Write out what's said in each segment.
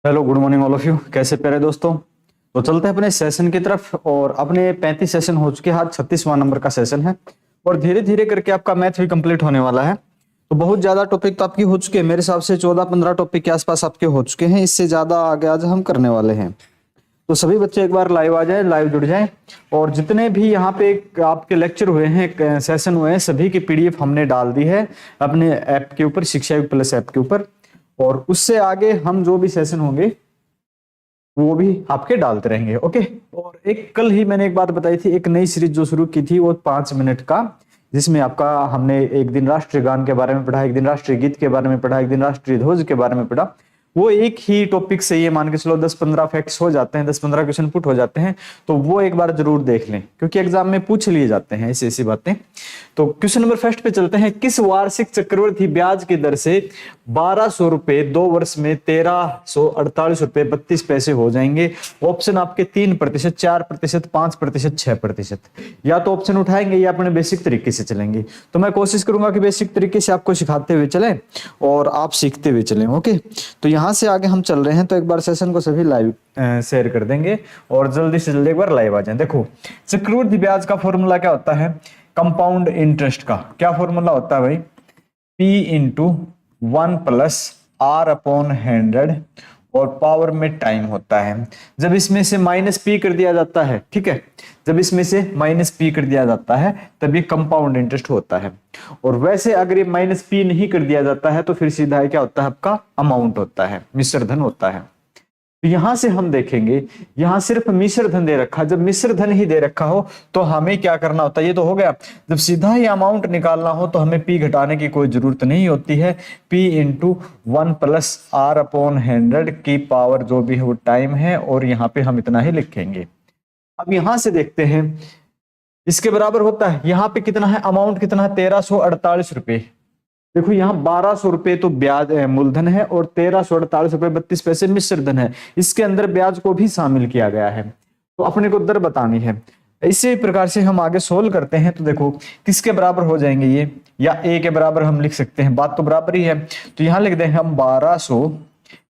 Hello, good morning all of you. कैसे प्यारे दोस्तों। तो चलते हैं अपने सेशन की तरफ। और अपने 35 सेशन हो चुके हैं, आज 36वां नंबर का सेशन है और धीरे धीरे करके आपका मैथ भी कंप्लीट होने वाला है। तो बहुत ज्यादा टॉपिक तो आपकी हो चुके हैं, मेरे हिसाब से 14-15 टॉपिक के आसपास आपके हो चुके हैं। इससे ज्यादा आगे आज हम करने वाले हैं। तो सभी बच्चे एक बार लाइव आ जाए, लाइव जुड़ जाएं। और जितने भी यहाँ पे आपके लेक्चर हुए हैं, सेशन हुए हैं, सभी की पीडीएफ हमने डाल दी है अपने ऐप के ऊपर, शिक्षा युग प्लस ऐप के ऊपर। और उससे आगे हम जो भी सेशन होंगे वो भी आपके डालते रहेंगे। ओके। और एक कल ही मैंने एक बात बताई थी, एक नई सीरीज जो शुरू की थी वो 5 मिनट का, जिसमें आपका हमने एक दिन राष्ट्रीय गान के बारे में पढ़ा, एक दिन राष्ट्रीय गीत के बारे में पढ़ा, एक दिन राष्ट्रीय ध्वज के बारे में पढ़ा। वो एक ही टॉपिक से ये मान के चलो 10-15 फैक्ट्स हो जाते हैं, 10-15 क्वेश्चन पुट हो जाते हैं। तो वो एक बार जरूर देख लें, क्योंकि एग्जाम में पूछ लिए जाते हैं ऐसी ऐसी बातें। तो क्वेश्चन नंबर फर्स्ट पे चलते हैं। किस वार्षिक चक्रवृद्धि ब्याज की दर से 1200 रुपए 2 वर्ष में 1348 रुपए 32 पैसे हो जाएंगे? ऑप्शन आपके 3%, 4%, 5%, 6%। या तो ऑप्शन उठाएंगे या अपने बेसिक तरीके से चलेंगे। तो मैं कोशिश करूंगा कि बेसिक तरीके से आपको सिखाते हुए चलें और आप सीखते हुए चलें। ओके। तो यहां से आगे हम चल रहे हैं। तो एक बार सेशन को सभी लाइव शेयर कर देंगे और जल्दी से जल्दी एक बार लाइव आ जाएं। देखो, चक्रवृद्धि ब्याज का फॉर्मूला क्या होता है? कंपाउंड इंटरेस्ट का क्या फॉर्मूला होता है भाई? P into 1 plus R upon 100 और पावर में टाइम होता है। जब इसमें से माइनस पी कर दिया जाता है, ठीक है, जब इसमें से माइनस पी कर दिया जाता है तब ये कंपाउंड इंटरेस्ट होता है। और वैसे अगर ये माइनस पी नहीं कर दिया जाता है तो फिर सीधा क्या होता है? आपका अमाउंट होता है, मिश्र धन होता है। तो यहां से हम देखेंगे, यहां सिर्फ मिश्र धन दे रखा। जब मिश्र धन ही दे रखा हो तो हमें क्या करना होता है? ये तो हो गया। जब सीधा ही अमाउंट निकालना हो तो हमें पी घटाने की कोई जरूरत नहीं होती है। P into 1 plus R upon 100 की पावर जो भी है वो टाइम है, और यहाँ पे हम इतना ही लिखेंगे। अब यहां से देखते हैं, इसके बराबर होता है, यहाँ पे कितना है? अमाउंट कितना है? 1348 रुपए। देखो यहाँ 1200 रुपए तो ब्याज मूलधन है और 1348 रुपए 32 पैसे मिश्र धन है। इसके अंदर ब्याज को भी शामिल किया गया है। तो अपने को दर बतानी है। इसी प्रकार से हम आगे सोल्व करते हैं। तो देखो किसके बराबर हो जाएंगे ये, या ए के बराबर हम लिख सकते हैं, बात तो बराबर ही है। तो यहाँ लिख देंगे हम 1200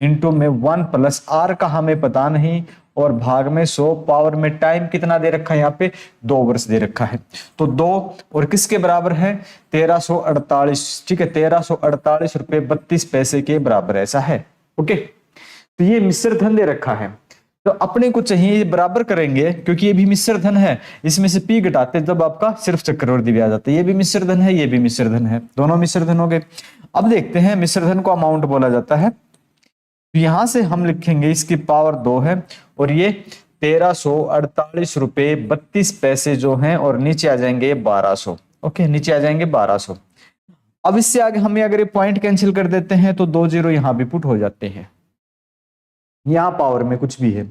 इंटू में 1 प्लस R का हमें पता नहीं और भाग में 100, पावर में टाइम कितना दे रखा है? यहाँ पे 2 वर्ष दे रखा है। तो 2 और किसके बराबर है? 1348। ठीक है, 1348 रुपए 32 पैसे के बराबर ऐसा है। ओके। तो ये मिश्र धन दे रखा है, तो अपने को चाहिए बराबर करेंगे, क्योंकि ये भी मिश्र धन है। इसमें से पी घटाते जब आपका सिर्फ चक्रवृद्धि ब्याज आता है। ये भी मिश्र धन है, ये भी मिश्र धन है, दोनों मिश्र धन हो गए। अब देखते हैं, मिश्र धन को अमाउंट बोला जाता है। यहां से हम लिखेंगे इसकी पावर 2 है और ये 1348 रुपए 32 पैसे जो हैं, और नीचे आ जाएंगे 1200। ओके, नीचे आ जाएंगे 1200। अब इससे आगे हमें अगर ये पॉइंट कैंसिल कर देते हैं तो 2 जीरो यहां भी पुट हो जाते हैं। यहां पावर में कुछ भी है।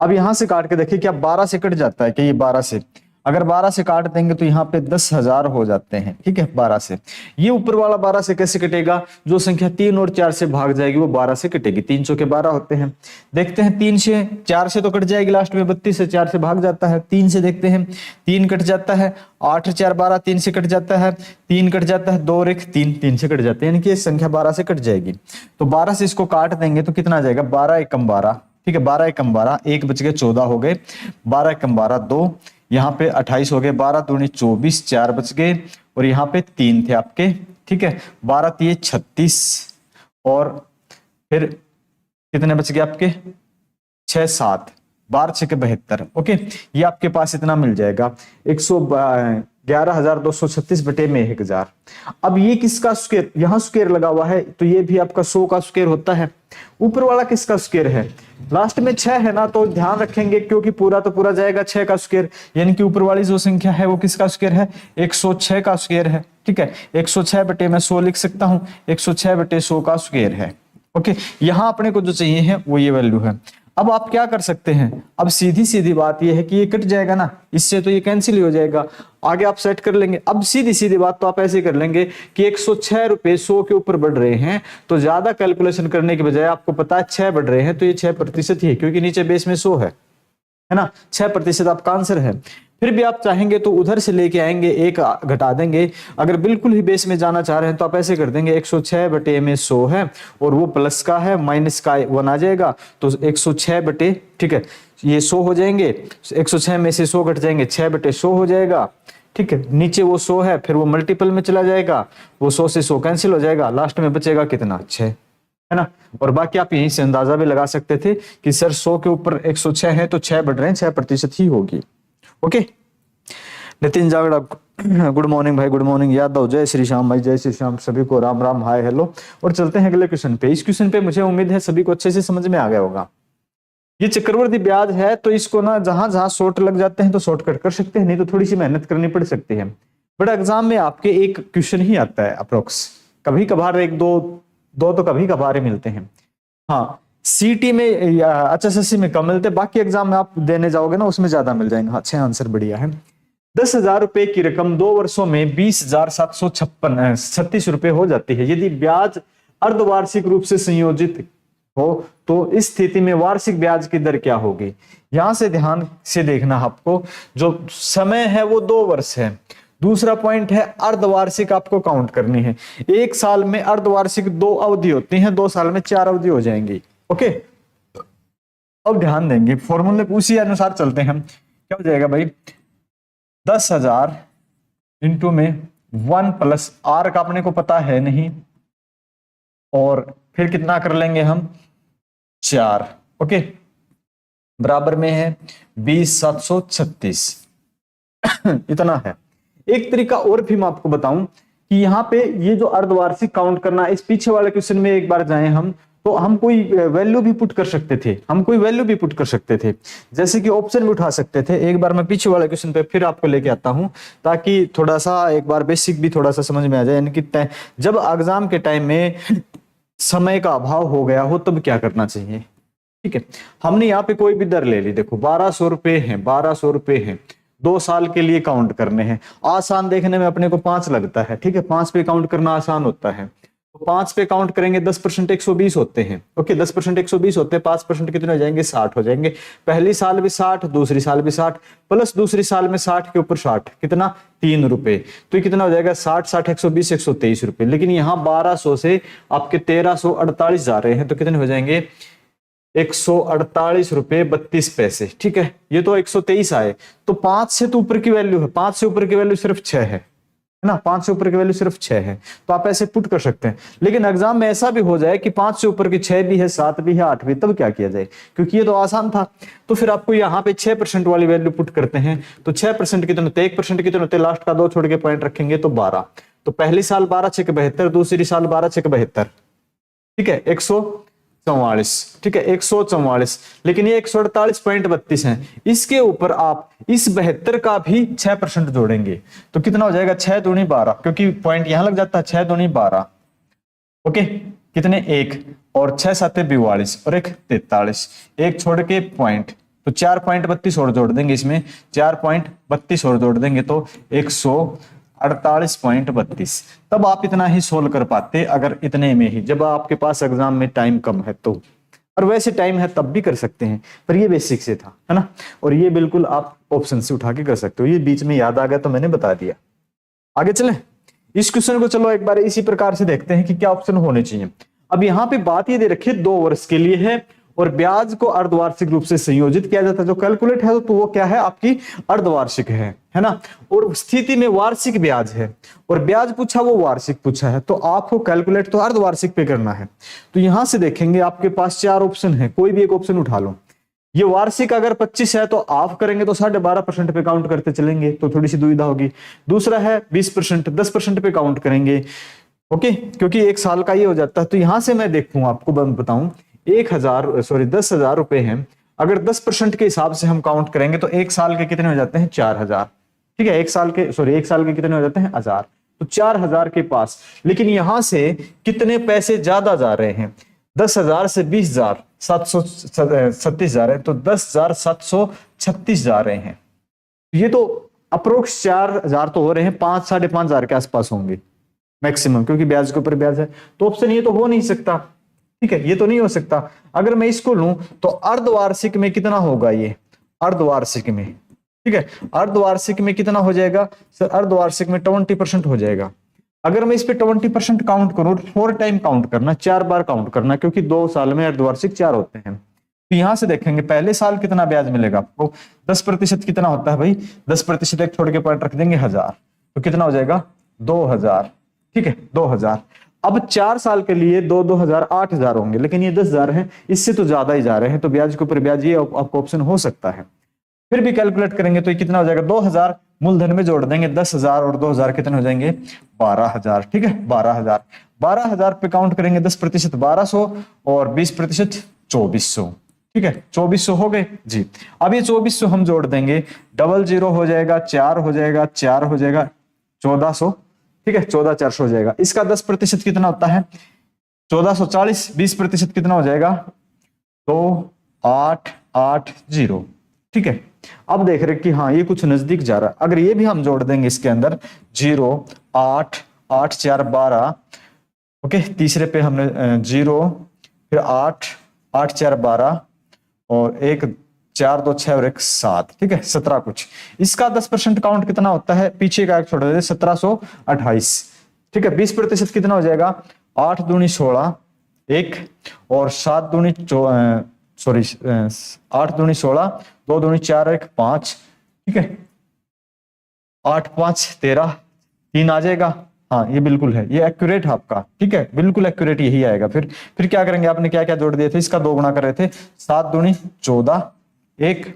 अब यहां से काट के देखिए, क्या 12 से कट जाता है? कि ये 12 से, अगर 12 से काट देंगे तो यहाँ पे 10,000 हो जाते हैं। ठीक है, 12 से। ये ऊपर वाला 12 से कैसे कटेगा? जो संख्या 3 और 4 से भाग जाएगी वो 12 से कटेगी। 300 के 12 होते हैं। देखते हैं, 3 से 4 से तो कट जाएगी लास्ट में, 32 से 4 से भाग जाता है। 3 से देखते हैं, 3 कट जाता है, 8 4 12, 3 से कट जाता है, 3 कट जाता है, 2 और 1 3, 3 से कट जाते हैं, यानी कि संख्या 12 से कट जाएगी। तो 12 से इसको काट देंगे तो कितना आ जाएगा? 12 एकम 12। ठीक है, 12 एकम 12, 1 बच गए 14 हो गए, 12 एकम 12 2, यहाँ पे 28 हो गए, 12 दूनी 24, 4 बच गए, और यहाँ पे 3 थे आपके। ठीक है, 12 3 36, और फिर कितने बच गए आपके? 6 7, 12 6 72। ओके, ये आपके पास इतना मिल जाएगा, 111,236 बटे में 1000। अब ये किसका स्क्वायर? यहाँ स्क्वायर लगा हुआ है तो ये भी आपका 100 का स्क्वायर होता है। ऊपर वाला किसका स्क्वायर है? लास्ट में 6 है ना, तो ध्यान रखेंगे, क्योंकि पूरा तो पूरा जाएगा 6 का स्क्वायर, यानी कि ऊपर वाली जो संख्या है वो किसका स्क्वायर है? 106 का स्क्वायर है। ठीक है, 106 बटे में 100 लिख सकता हूं, 106 बटे 100 का स्क्वायर है। ओके, यहां अपने को जो चाहिए है वो ये वैल्यू है। अब आप क्या कर सकते हैं? अब सीधी सीधी बात ये है कि ये कट जाएगा ना, इससे तो ये कैंसिल ही हो जाएगा, आगे आप सेट कर लेंगे। अब सीधी सीधी बात तो आप ऐसे कर लेंगे कि 106 रुपए 100 के ऊपर बढ़ रहे हैं, तो ज्यादा कैलकुलेशन करने के बजाय आपको पता है 6 बढ़ रहे हैं, तो ये 6% ही है, क्योंकि नीचे बेस में 100 है ना, 6% आपका आंसर है। फिर भी आप चाहेंगे तो उधर से लेके आएंगे, एक घटा देंगे। अगर बिल्कुल ही बेस में जाना चाह रहे हैं तो आप ऐसे कर देंगे 106 बटे में 100 है और वो प्लस का है, माइनस का 1 आ जाएगा, तो 106 बटे, ठीक है, ये 100 हो जाएंगे, 106 में से 100 घट जाएंगे, 6 बटे 100 हो जाएगा, ठीक है। नीचे वो 100 है, फिर वो मल्टीपल में चला जाएगा, वो 100 से 100 कैंसिल हो जाएगा, लास्ट में बचेगा कितना, 6, है ना। और बाकी आप यहीं से अंदाजा भी लगा सकते थे कि सर 100 के ऊपर 106 है तो 6 बढ़ रहे हैं, 6% ही होगी। Okay, Nitin Jagda, good morning भाई, गुड मॉर्निंग। यादव, जय श्री श्याम भाई, जय श्री श्याम, सभी को राम राम, हाय हेलो। और चलते हैं अगले क्वेश्चन पे। इस क्वेश्चन पे मुझे उम्मीद है सभी को अच्छे से समझ में आ गया होगा। ये चक्रवर्ती ब्याज है, तो इसको ना जहां जहां शॉर्ट लग जाते हैं तो शॉर्टकट कर सकते हैं, नहीं तो थोड़ी सी मेहनत करनी पड़ सकती है। बट एग्जाम में आपके एक क्वेश्चन ही आता है अप्रोक्स, कभी कभार एक दो तो कभी कभार ही मिलते हैं। हाँ, सीटी में एचएसएससी में कम मिलते, बाकी एग्जाम में आप देने जाओगे ना उसमें ज्यादा मिल जाएंगे। हाँ, 6 आंसर बढ़िया है। 10,000 रुपए की रकम 2 वर्षों में 20,736 रुपए हो जाती है। यदि ब्याज अर्धवार्षिक रूप से संयोजित हो तो इस स्थिति में वार्षिक ब्याज की दर क्या होगी। यहां से ध्यान से देखना आपको, जो समय है वो 2 वर्ष है। दूसरा पॉइंट है अर्धवार्षिक आपको काउंट करनी है। एक साल में अर्धवार्षिक 2 अवधि होती हैं, 2 साल में 4 अवधि हो जाएंगी। ओके, अब ध्यान देंगे फॉर्मूले उसी अनुसार चलते हैं। क्या हो जाएगा भाई, 10,000 इंटू में 1 प्लस आर का अपने को पता है नहीं, और फिर कितना कर लेंगे हम, 4। ओके, बराबर में है 20,736 इतना है। एक तरीका और भी मैं आपको बताऊं कि यहाँ पे ये जो अर्धवार्षिक काउंट करना, इस पीछे वाले क्वेश्चन में एक बार जाएं हम, तो हम कोई वैल्यू भी पुट कर सकते थे, जैसे कि ऑप्शन भी उठा सकते थे। एक बार मैं पीछे वाले क्वेश्चन पे फिर आपको लेके आता हूं, ताकि थोड़ा सा एक बार बेसिक भी थोड़ा सा समझ में आ जाए। यानी कि जब एग्जाम के टाइम में समय का अभाव हो गया हो तब क्या करना चाहिए। ठीक है, हमने यहाँ पे कोई भी दर ले ली, देखो 1200 रुपए है, 1200 रुपए है, 2 साल के लिए काउंट करने हैं। आसान देखने में अपने को 5 लगता है, ठीक है, 5 पे काउंट करना आसान होता है, तो 5 पे काउंट करेंगे, 10% 120 होते हैं। ओके, 10% 120 होते हैं, 5% कितने हो जाएंगे, 60 हो जाएंगे। पहली साल भी 60, दूसरी साल भी 60, प्लस दूसरी साल में 60 के ऊपर 60, कितना, 3 रुपए, तो ये कितना हो जाएगा, 60 60 120 123 रुपए। लेकिन यहाँ 1200 से आपके 1348 जा रहे हैं, तो कितने हो जाएंगे, 148 रुपए 32 पैसे। ठीक है, ये तो 123 आए, तो 5 से तो ऊपर की वैल्यू है, 5 से ऊपर की वैल्यू सिर्फ 6 है ना, 5 से ऊपर की वैल्यू सिर्फ 6 है, तो आप ऐसे पुट कर सकते हैं। लेकिन एग्जाम में ऐसा भी हो जाए कि 5 से ऊपर की 6 भी है, 7 भी है, 8 भी, तब क्या किया जाए, क्योंकि ये तो आसान था। तो फिर आपको यहाँ पे 6% वाली वैल्यू पुट करते हैं, तो 6% कितने होते, 1% कितने होते, लास्ट का 2 छोड़ के पॉइंट रखेंगे तो 12। तो पहली साल 12 6 72, दूसरी साल 12 6 72, ठीक है, 144, ठीक है, 144। लेकिन ये 148.32 है, इसके ऊपर आप इस 72 का भी 6% जोड़ेंगे, तो कितना हो जाएगा, 6 दूनी 12, क्योंकि पॉइंट यहां लग जाता है, 6 दूनी 12। ओके, कितने, 1 और 6 7 42 और 1 43, एक छोड़ के पॉइंट, तो 4.32 और जोड़ देंगे इसमें, 4.32 और जोड़ देंगे तो 148.32। तब आप इतना ही सोल्व कर पाते, अगर इतने में ही, जब आपके पास एग्जाम में टाइम कम है तो। और वैसे टाइम है तब भी कर सकते हैं, पर ये बेसिक से था, है ना। और ये बिल्कुल आप ऑप्शन से उठा के कर सकते हो, ये बीच में याद आ गया तो मैंने बता दिया। आगे चलें, इस क्वेश्चन को चलो एक बार इसी प्रकार से देखते हैं कि क्या ऑप्शन होने चाहिए। अब यहाँ पे बात ये दे रखी है 2 वर्ष के लिए है, और ब्याज को अर्धवार्षिक रूप से संयोजित किया जाता है। जो कैलकुलेट है तो वो क्या है, आपकी अर्धवार्षिक है ना। और स्थिति में वार्षिक ब्याज है, और ब्याज पूछा वो वार्षिक पूछा है, तो आपको कैलकुलेट तो अर्धवार्षिक पे करना है। तो यहां से देखेंगे आपके पास 4 ऑप्शन है, कोई भी एक ऑप्शन उठा लो। ये वार्षिक अगर 25 है तो आप करेंगे तो 12.5% पे काउंट करते चलेंगे, तो थोड़ी सी दुविधा होगी। दूसरा है 20%, 10% पे काउंट करेंगे। ओके, क्योंकि 1 साल का ये हो जाता है। तो यहां से मैं देखूं, आपको बताऊं, 10,000 रुपए हैं, अगर 10% के हिसाब से हम काउंट करेंगे तो 1 साल के कितने हो जाते हैं, 4,000। ठीक है, 1 साल के कितने हो जाते हैं, 1000, तो 4,000 के पास। लेकिन यहां से कितने पैसे ज्यादा जा रहे हैं, 10,000 से 20,736 जा रहे हैं, तो 10,736 जा रहे हैं। ये तो अप्रोक्स 4,000 तो हो रहे हैं, 5 साढ़े 5,000 के आसपास होंगे मैक्सिमम, क्योंकि ब्याज के ऊपर ब्याज है। तो ऑप्शन ये तो हो नहीं सकता, ठीक है, ये तो नहीं हो सकता। अगर मैं इसको लूं तो अर्धवार्षिक में कितना होगा, ये अर्धवार्षिक में ठीक है। अर्धवार्षिक में कितना हो जाएगा सर? अर्धवार्षिक में 20% हो जाएगा। अगर मैं इस पे 20% काउंट करूं, 4 टाइम काउंट करना, 4 बार काउंट करना, क्योंकि 2 साल में अर्धवार्षिक 4 होते हैं। तो यहां से देखेंगे पहले साल कितना ब्याज मिलेगा आपको। 10% कितना होता है भाई? 10% एक छोड़ के पॉइंट रख देंगे 1000, तो कितना हो जाएगा? 2000। ठीक है, 2000। अब 4 साल के लिए 2000 8000 होंगे, लेकिन ये 10,000 है, इससे तो ज्यादा ही जा रहे हैं, तो ब्याज के ऊपर ब्याज ये आपको ऑप्शन हो सकता है। फिर भी कैलकुलेट करेंगे तो ये कितना हो जाएगा? 2000 मूलधन में जोड़ देंगे, 10,000 और 2000 कितने हो जाएंगे? 12,000। ठीक है, 12,000। 12,000 पे काउंट करेंगे 10% 1200 और 20% 2400। ठीक है, 2400 हो गए जी। अब ये 2400 हम जोड़ देंगे, 00 हो जाएगा, 4 हो जाएगा, 4 हो जाएगा, 1400। ठीक है, 14,400 हो जाएगा। इसका 10% कितना होता है? 1440। 20% कितना हो जाएगा? 2880। ठीक है, अब देख रहे कि हाँ ये कुछ नजदीक जा रहा है। अगर ये भी हम जोड़ देंगे इसके अंदर 0 8 8 4 12। ओके, तीसरे पे हमने 0 फिर 8 8 4 12 और 1 4 2 6 और 1 7। ठीक है, 17 कुछ। इसका 10% काउंट कितना होता है? पीछे का एक छोड़ देते, 1728। ठीक है, 20% कितना हो जाएगा? 8 दूनी 16 1 और 7 दूनी 8 दूनी 16 2 दूनी 4 1 5। ठीक है, 8 5 13 3 आ जाएगा। हाँ ये बिल्कुल है, ये एक्यूरेट है आपका। ठीक है, बिल्कुल एक्यूरेट यही आएगा। फिर क्या करेंगे? आपने क्या क्या जोड़ दिए थे? इसका 2 गुना कर रहे थे, 7 दूनी 14 1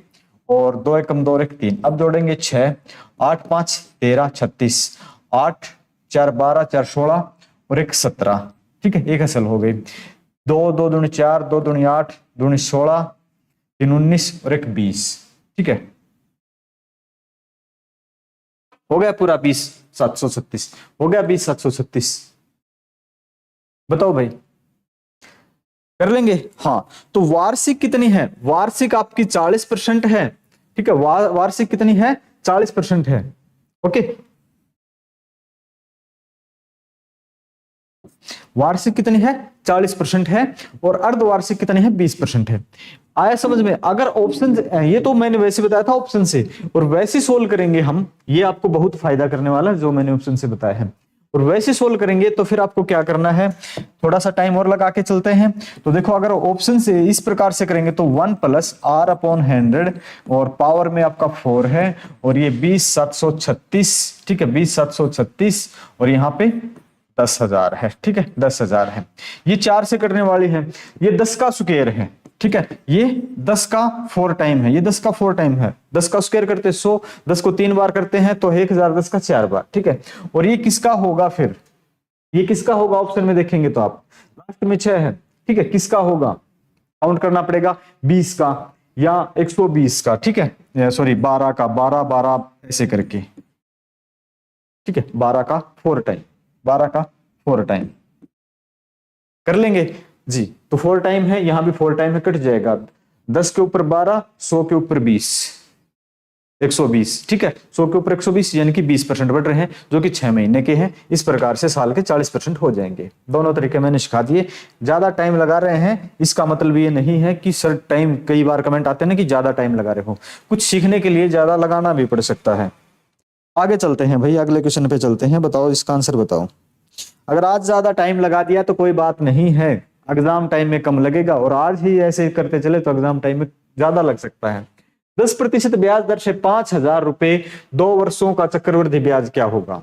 और 2 एकम 2 और 1 3। अब जोड़ेंगे 6 8 5 13 36 8 4 12 4 16 और 1 17। ठीक है, एक हासिल हो गई। 2 2 दूनी 4 2 दूनी 8 दूनी 16 3 19 और 1 20। ठीक है, हो गया पूरा 20,736। हो गया 20,736। बताओ भाई, कर लेंगे? हाँ, तो वार्षिक कितनी है? वार्षिक आपकी 40% है। ठीक है, वार्षिक कितनी है? 40% है। ओके, वार्षिक कितनी है? 40% है। और अर्धवार्षिक कितनी है? 20% है। आया समझ में? अगर ऑप्शन, ये तो मैंने वैसे बताया था ऑप्शन से, और वैसे सोल्व करेंगे हम, ये आपको बहुत फायदा करने वाला है जो मैंने ऑप्शन से बताया है। और वैसे सोल्व करेंगे तो फिर आपको क्या करना है? थोड़ा सा टाइम और लगा के चलते हैं। तो देखो, अगर ऑप्शन से इस प्रकार से करेंगे तो 1 + r/100 और पावर में आपका 4 है, और ये 20,736। ठीक है, 20,736 और यहाँ पे 10,000 है। ठीक है, 10,000 है। ये 4 से करने वाली है, ये 10 का स्क्वायर है। ठीक है, ये 10 का 4 टाइम है, ये 10 का 4 टाइम है। 10 का स्क्वायर करते 100, 10 को 3 बार करते हैं तो 1000, 10 का 4 बार। ठीक है, और ये किसका होगा? फिर ये किसका होगा? ऑप्शन में देखेंगे तो आप लास्ट में 6 है। ठीक है, किसका होगा? काउंट करना पड़ेगा 20 का या 120 का। ठीक है, सॉरी 12 का, 12 12 ऐसे करके। ठीक है, 12 का 4 टाइम, 12 का 4 टाइम कर लेंगे जी। तो 4 टाइम है, यहां भी 4 टाइम है, कट जाएगा। 10 के ऊपर 12, 100 के ऊपर 20, 120। ठीक है, 100 के ऊपर 120 यानी कि 20% बढ़ रहे हैं, जो कि 6 महीने के हैं। इस प्रकार से साल के 40% हो जाएंगे। दोनों तरीके मैंने सिखा दिए। ज्यादा टाइम लगा रहे हैं इसका मतलब ये नहीं है कि सर टाइम, कई बार कमेंट आते हैं ना कि ज्यादा टाइम लगा रहे हो, कुछ सीखने के लिए ज्यादा लगाना भी पड़ सकता है। आगे चलते हैं भाई, अगले क्वेश्चन पे चलते हैं। बताओ इसका आंसर बताओ। अगर आज ज्यादा टाइम लगा दिया तो कोई बात नहीं है, एग्जाम टाइम में कम लगेगा, और आज ही ऐसे करते चले तो एग्जाम टाइम में ज्यादा लग सकता है। 10% ब्याज दर से 5,000 रुपए 2 वर्षों का चक्रवृद्धि ब्याज क्या होगा?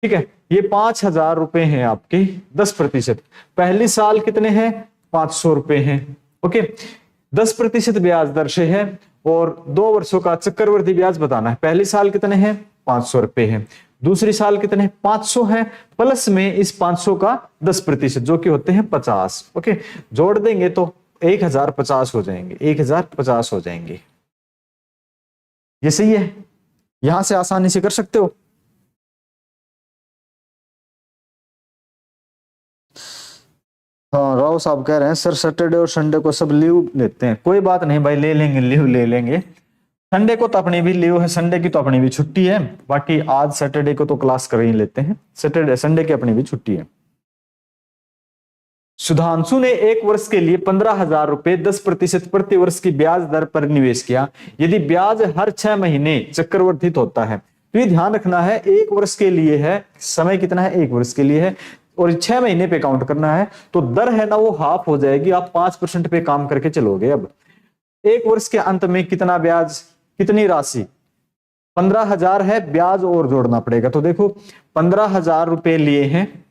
ठीक है, ये 5,000 रुपए हैं आपके 10%। पहली साल कितने हैं? 500 रुपए हैं। ओके, 10% ब्याज दर से है और 2 वर्षों का चक्रवृद्धि ब्याज बताना है। पहली साल कितने हैं? 500 रुपए हैं। दूसरी साल कितने? 500 है, प्लस में इस 500 का 10% जो कि होते हैं 50। ओके, जोड़ देंगे तो 1050 हो जाएंगे, 1050 हो जाएंगे। ये सही है, यहां से आसानी से कर सकते हो। हाँ, राव साहब कह रहे हैं सर सैटरडे और संडे को सब लीव लेते हैं। कोई बात नहीं भाई, ले लेंगे, लीव ले लेंगे। संडे को तो अपनी भी लीव है, संडे की तो अपनी भी छुट्टी है। बाकी आज सैटरडे को तो क्लास कर ही लेते हैं, सैटरडे संडे की अपनी भी छुट्टी है। सुधांशु ने 1 वर्ष के लिए 15,000 रुपए 10% प्रति वर्ष की ब्याज दर पर निवेश किया। यदि ब्याज हर 6 महीने चक्रवर्धित होता है, तो ये ध्यान रखना है 1 वर्ष के लिए है, समय कितना है 1 वर्ष के लिए है और 6 महीने पे काउंट करना है, तो दर है ना वो हाफ हो जाएगी, आप 5% पे काम करके चलोगे। अब 1 वर्ष के अंत में कितना ब्याज, कितनी राशि, 15,000 है, ब्याज और जोड़ना पड़ेगा। तो देखो 15,000 रुपए लिए हैं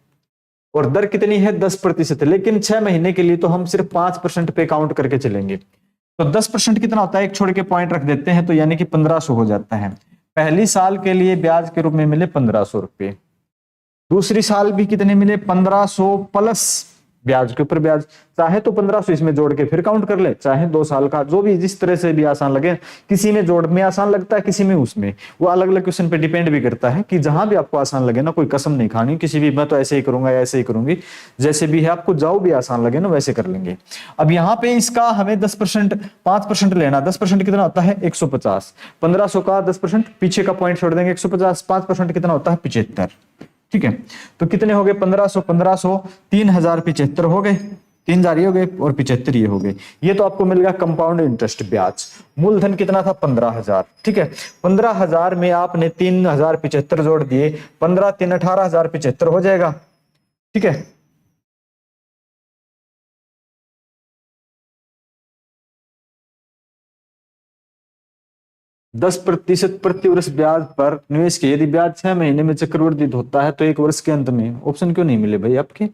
और दर कितनी है 10%, लेकिन 6 महीने के लिए तो हम सिर्फ 5% पे काउंट करके चलेंगे। तो 10% कितना होता है, एक छोड़ के पॉइंट रख देते हैं, तो यानी कि 1500 हो जाता है। पहली साल के लिए ब्याज के रूप में मिले 1500 रुपए, दूसरी साल भी कितने मिले 1500 प्लस ब्याज के ऊपर ब्याज। चाहे तो 1500 इसमें जोड़ के फिर काउंट कर ले, चाहे 2 साल का, जो भी जिस तरह से भी आसान लगे। किसी में जोड़ में आसान लगता है, किसी में उसमें, वो अलग अलग क्वेश्चन पे डिपेंड भी करता है कि जहां भी आपको आसान लगे ना, कोई कसम नहीं खानी किसी भी, मैं तो ऐसे ही करूंगा या ऐसे ही करूंगी, जैसे भी है आपको जाओ भी आसान लगे ना वैसे कर लेंगे। अब यहाँ पे इसका हमें 10% 5% लेना, 10% कितना होता है 150, 1500 का 10% पीछे का पॉइंट छोड़ देंगे 150, 5% कितना होता है 75। ठीक है, तो कितने हो गए 1500 1500 3075 हो गए, 3000 ये हो गए और 75 ये हो गए। ये तो आपको मिल गया कंपाउंड इंटरेस्ट ब्याज। मूलधन कितना था 15,000। ठीक है, 15,000 में आपने 3075 जोड़ दिए, 15 3 18,075 हो जाएगा। ठीक है, दस प्रतिशत प्रति वर्ष ब्याज पर निवेश के यदि ब्याज 6 महीने में चक्रवर्धित होता है तो 1 वर्ष के अंत में। ऑप्शन क्यों नहीं मिले भाई आपके?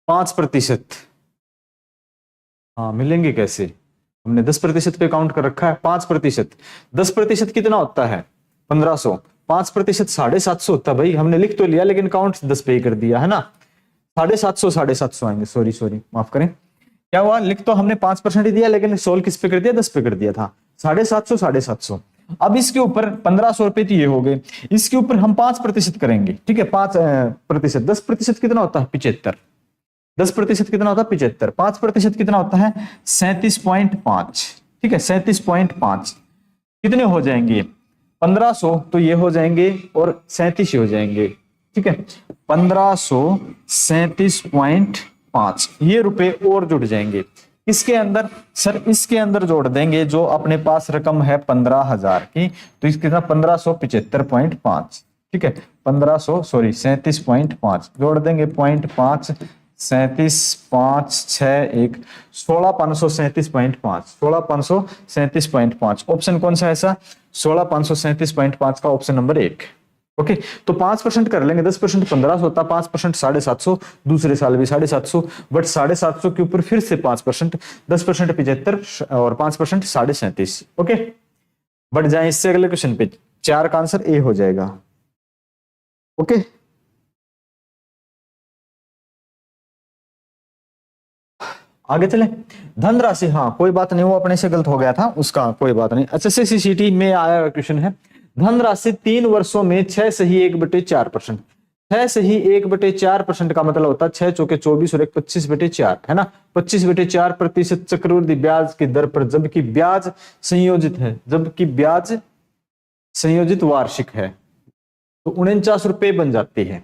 5%। हाँ मिलेंगे कैसे, हमने 10% पे काउंट कर रखा है। 5%, 10% कितना होता है 1500, 5% 750 होता है भाई। हमने लिख तो लिया लेकिन काउंट 10 पे ही कर दिया है ना, 750 आएंगे। सॉरी माफ करें, क्या हुआ, लिख तो हमने 5% ही दिया लेकिन सोल्व किस पे कर दिया 10 पे कर दिया था। 750 अब इसके ऊपर 1500 रुपए तो ये हो गए, इसके ऊपर हम 5% करेंगे। ठीक है, 5%, 10% कितना होता है 75, 10% कितना होता है 75, 5% कितना होता है 37.5। ठीक है, 37.5 कितने हो जाएंगे 1500, तो ये हो जाएंगे और 37 हो जाएंगे। ठीक है, 1500 37.5 ये रुपए और जुड़ जाएंगे इसके अंदर। सर इसके अंदर जोड़ देंगे जो अपने पास रकम है 15,000 की, तो इसके साथ 1575.5। ठीक है, 37.5 जोड़ देंगे 0.5, 37,561 16,537.5, 16,537.5। ऑप्शन कौन सा है ऐसा 16,537.5 का ऑप्शन नंबर 1। ओके, तो 5% कर लेंगे, 10% 1500 होता, 5% 750, दूसरे साल भी 750, बट 750 के ऊपर फिर से 5%, 10% 75 और 5% 37.5। ओके, बट जाए इससे अगले क्वेश्चन पे, 4 का आंसर ए हो जाएगा। ओके, आगे चले। धनराशि, हाँ कोई बात नहीं, वो अपने से गलत हो गया था उसका, कोई बात नहीं। अच्छा, सीसीटी में आया क्वेश्चन है, धनराशि 3 वर्षों में 6 सही 1/4%। 6 सही 1/4% का मतलब होता है 6 चौके 24 और 1 25/4 है ना, 25/4% चक्रवृद्धि ब्याज की दर पर, जबकि ब्याज संयोजित है, जबकि ब्याज संयोजित वार्षिक है, तो 49 रुपए बन जाती है।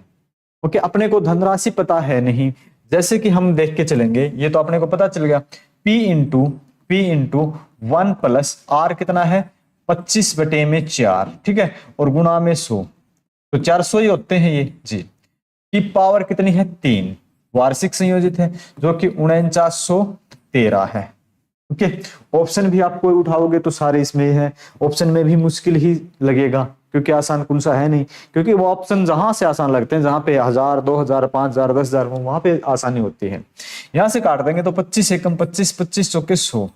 ओके, अपने को धनराशि पता है नहीं, जैसे कि हम देख के चलेंगे, ये तो अपने को पता चल गया, P इंटू 1 प्लस R कितना है 25/4। ठीक है, और गुणा में 100, तो 400 ही होते हैं ये जी, की पावर कितनी है 3, वार्षिक संयोजित है जो कि 4913 है। ओके, ऑप्शन भी आपको उठाओगे तो सारे इसमें है, ऑप्शन में भी मुश्किल ही लगेगा क्योंकि आसान कौन सा है नहीं, क्योंकि वो ऑप्शन जहां से आसान लगते हैं, जहां पे 1000 2000 5000 10,000 वहां पे आसानी होती है। यहां से काट देंगे तो 25 एकम 25, 25 चौके 100,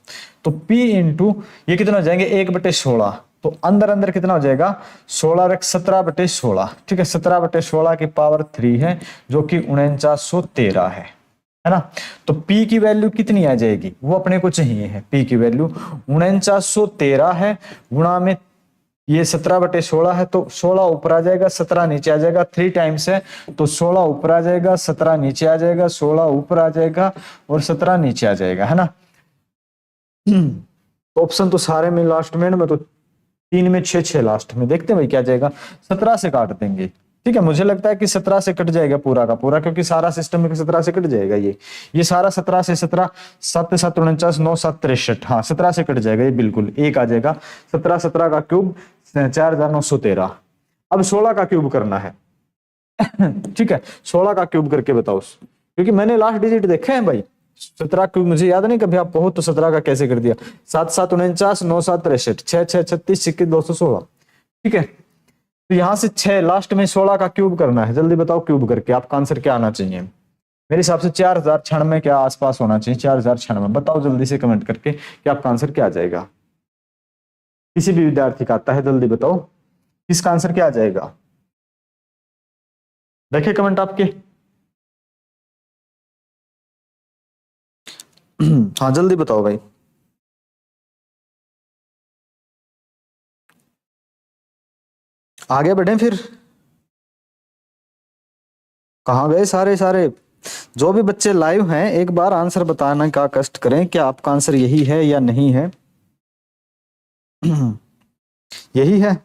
तो P इंटू ये कितना हो जाएंगे 1/16, तो अंदर अंदर कितना हो जाएगा 16 17/16। ठीक है, 17/16 की पावर 3 है जो कि 4913 है ना। तो P की वैल्यू कितनी आ जाएगी वो अपने को चाहिए है, P की वैल्यू 4913 है, गुणा में ये 17/16 है, तो 16 ऊपर आ जाएगा 17 नीचे आ जाएगा, 3 टाइम्स है तो 16 ऊपर आ जाएगा 17 नीचे आ जाएगा, 16 ऊपर आ जाएगा और 17 नीचे आ जाएगा, है ना। ऑप्शन तो सारे में लास्ट में तो 3 में 6 लास्ट में, देखते हैं भाई क्या जाएगा, 17 से काट देंगे ठीक है, मुझे लगता है कि 17 से कट जाएगा पूरा का पूरा, क्योंकि सारा सिस्टम में 17 से कट जाएगा। ये सारा 17 से 17, 7 7 49, 9 7 63, हाँ 17 से कट जाएगा, ये बिल्कुल एक आ जाएगा। 17 17 का क्यूब 4913। अब 16 का क्यूब करना है। ठीक है, 16 का क्यूब करके बताओ, क्योंकि मैंने लास्ट डिजिट देखे हैं भाई। 17 क्यूब मुझे याद नहीं कभी आप कहो तो 17 का कैसे कर दिया। 7 7 49, 9 7 63, 6 6 36, 21 216। ठीक है, तो यहां से 6 लास्ट में 16 का क्यूब करना है। जल्दी बताओ क्यूब करके आपका आंसर क्या आना चाहिए। मेरे हिसाब से 4096 के आसपास होना चाहिए। 4096 बताओ जल्दी से कमेंट करके कि आपका आंसर क्या आ जाएगा। किसी भी विद्यार्थी का आता है, जल्दी बताओ किसका आंसर क्या आ जाएगा। देखे कमेंट आपके। हाँ जल्दी बताओ भाई। आगे बढ़े फिर। कहाँ गए सारे सारे। जो भी बच्चे लाइव हैं एक बार आंसर बताने का कष्ट करें, क्या आपका आंसर यही है या नहीं है। यही है।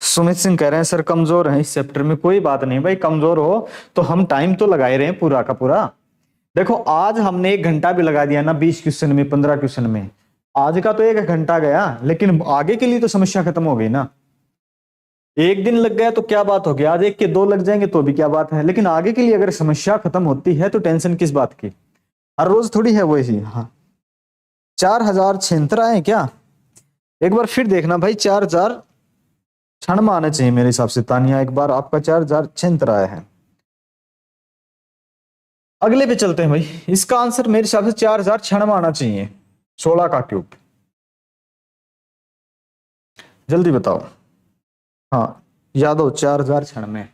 सुमित सिंह कह रहे हैं सर कमजोर हैं इस चैप्टर में। कोई बात नहीं भाई, कमजोर हो तो हम टाइम तो लगा ही रहे हैं पूरा का पूरा। देखो आज हमने 1 घंटा भी लगा दिया ना, 20 क्वेश्चन में, 15 क्वेश्चन में। आज का तो 1 घंटा गया, लेकिन आगे के लिए तो समस्या खत्म हो गई ना। एक दिन लग गया तो क्या बात होगी, आज 1 के 2 लग जाएंगे तो भी क्या बात है, लेकिन आगे के लिए अगर समस्या खत्म होती है तो टेंशन किस बात की। हर रोज थोड़ी है वो ऐसी। हाँ 4076 आए क्या। एक बार फिर देखना भाई, 4096 में आने चाहिए मेरे हिसाब से। तानिया एक बार आपका 4076 आया है। अगले पे चलते हैं भाई। इसका आंसर मेरे हिसाब से 4096 में आना चाहिए। 16 का क्यूब जल्दी बताओ। हाँ यादव 4096।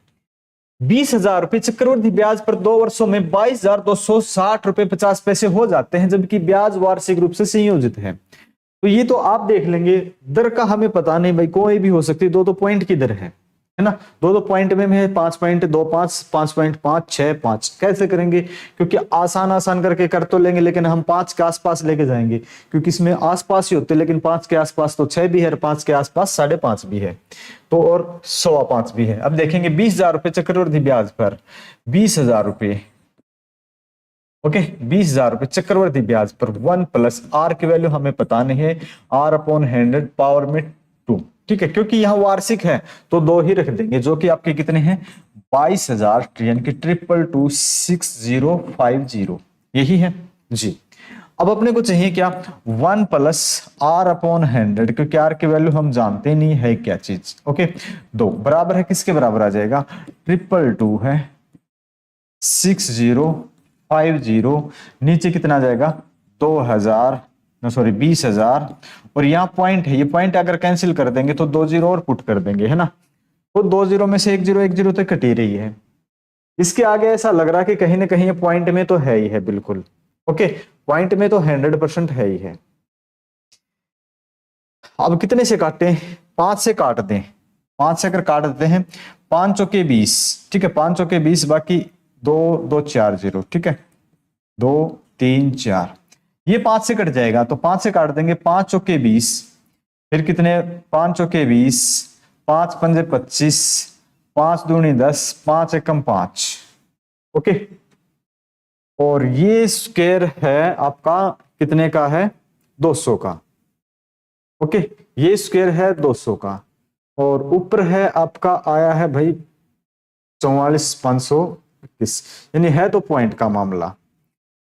20,000 रुपए चक्रवृद्धि ब्याज पर 2 वर्षों में 22,260 रुपए 50 पैसे हो जाते हैं, जबकि ब्याज वार्षिक रूप से संयोजित है। तो ये तो आप देख लेंगे, दर का हमें पता नहीं भाई, कोई भी हो सकती है। 2 पॉइंट की दर है ना। 2 पॉइंट में है 5.25, 5.565 5 कैसे करेंगे, क्योंकि आसान आसान करके कर तो लेंगे, लेकिन हम 5 के आसपास लेके जाएंगे, क्योंकि इसमें आसपास ही होते। लेकिन 5 के आसपास तो 6 भी है और 5 के आसपास 5.5 भी है, तो और 5.25 भी है। अब देखेंगे 20,000 रुपए चक्रवृद्धि ब्याज पर 20,000 रुपए। ओके 20,000 रुपए चक्रवृद्धि ब्याज पर 1 प्लस आर की वैल्यू हमें पता नहीं है, आर अपॉन 100 पावर में 2। ठीक है, क्योंकि यहां वार्षिक है तो 2 ही रख देंगे, जो कि आपके कितने हैं 22,000, यानी कि 2226050 यही है जी। अब अपने को चाहिए क्या 1 प्लस आर अपॉन 100, क्योंकि आर की वैल्यू हम जानते नहीं है क्या चीज। ओके 2 बराबर है किसके बराबर आ जाएगा 222 है 6050। नीचे कितना आ जाएगा 2000, सॉरी 20,000, और यहाँ पॉइंट है, ये पॉइंट अगर कैंसिल कर देंगे तो 2 जीरो और पुट कर देंगे, है ना। तो 2 जीरो में से 1 जीरो 1 जीरो तक कट ही रही है। इसके आगे ऐसा लग रहा है कि कहीं ना कहीं ये पॉइंट में तो है ही है बिल्कुल। ओके पॉइंट में तो 100% है ही है। अब कितने से काटें, 5 से काट दें। 5 से अगर काट देते हैं 5 चौके 20, ठीक है 5 चौके 20, बाकी 2 2 4 0, ठीक है 2 3 4, ये 5 से कट जाएगा तो 5 से काट देंगे। 5 चौके 20, फिर कितने 5 चौके 20, 5 पंजे 25, 5 दूनी 10, 5 एकम 5। ओके और ये स्क्वायर है आपका कितने का है 200 का। ओके ये स्क्वायर है 200 का, और ऊपर है आपका आया है भाई 44,521, यानी है तो पॉइंट का मामला।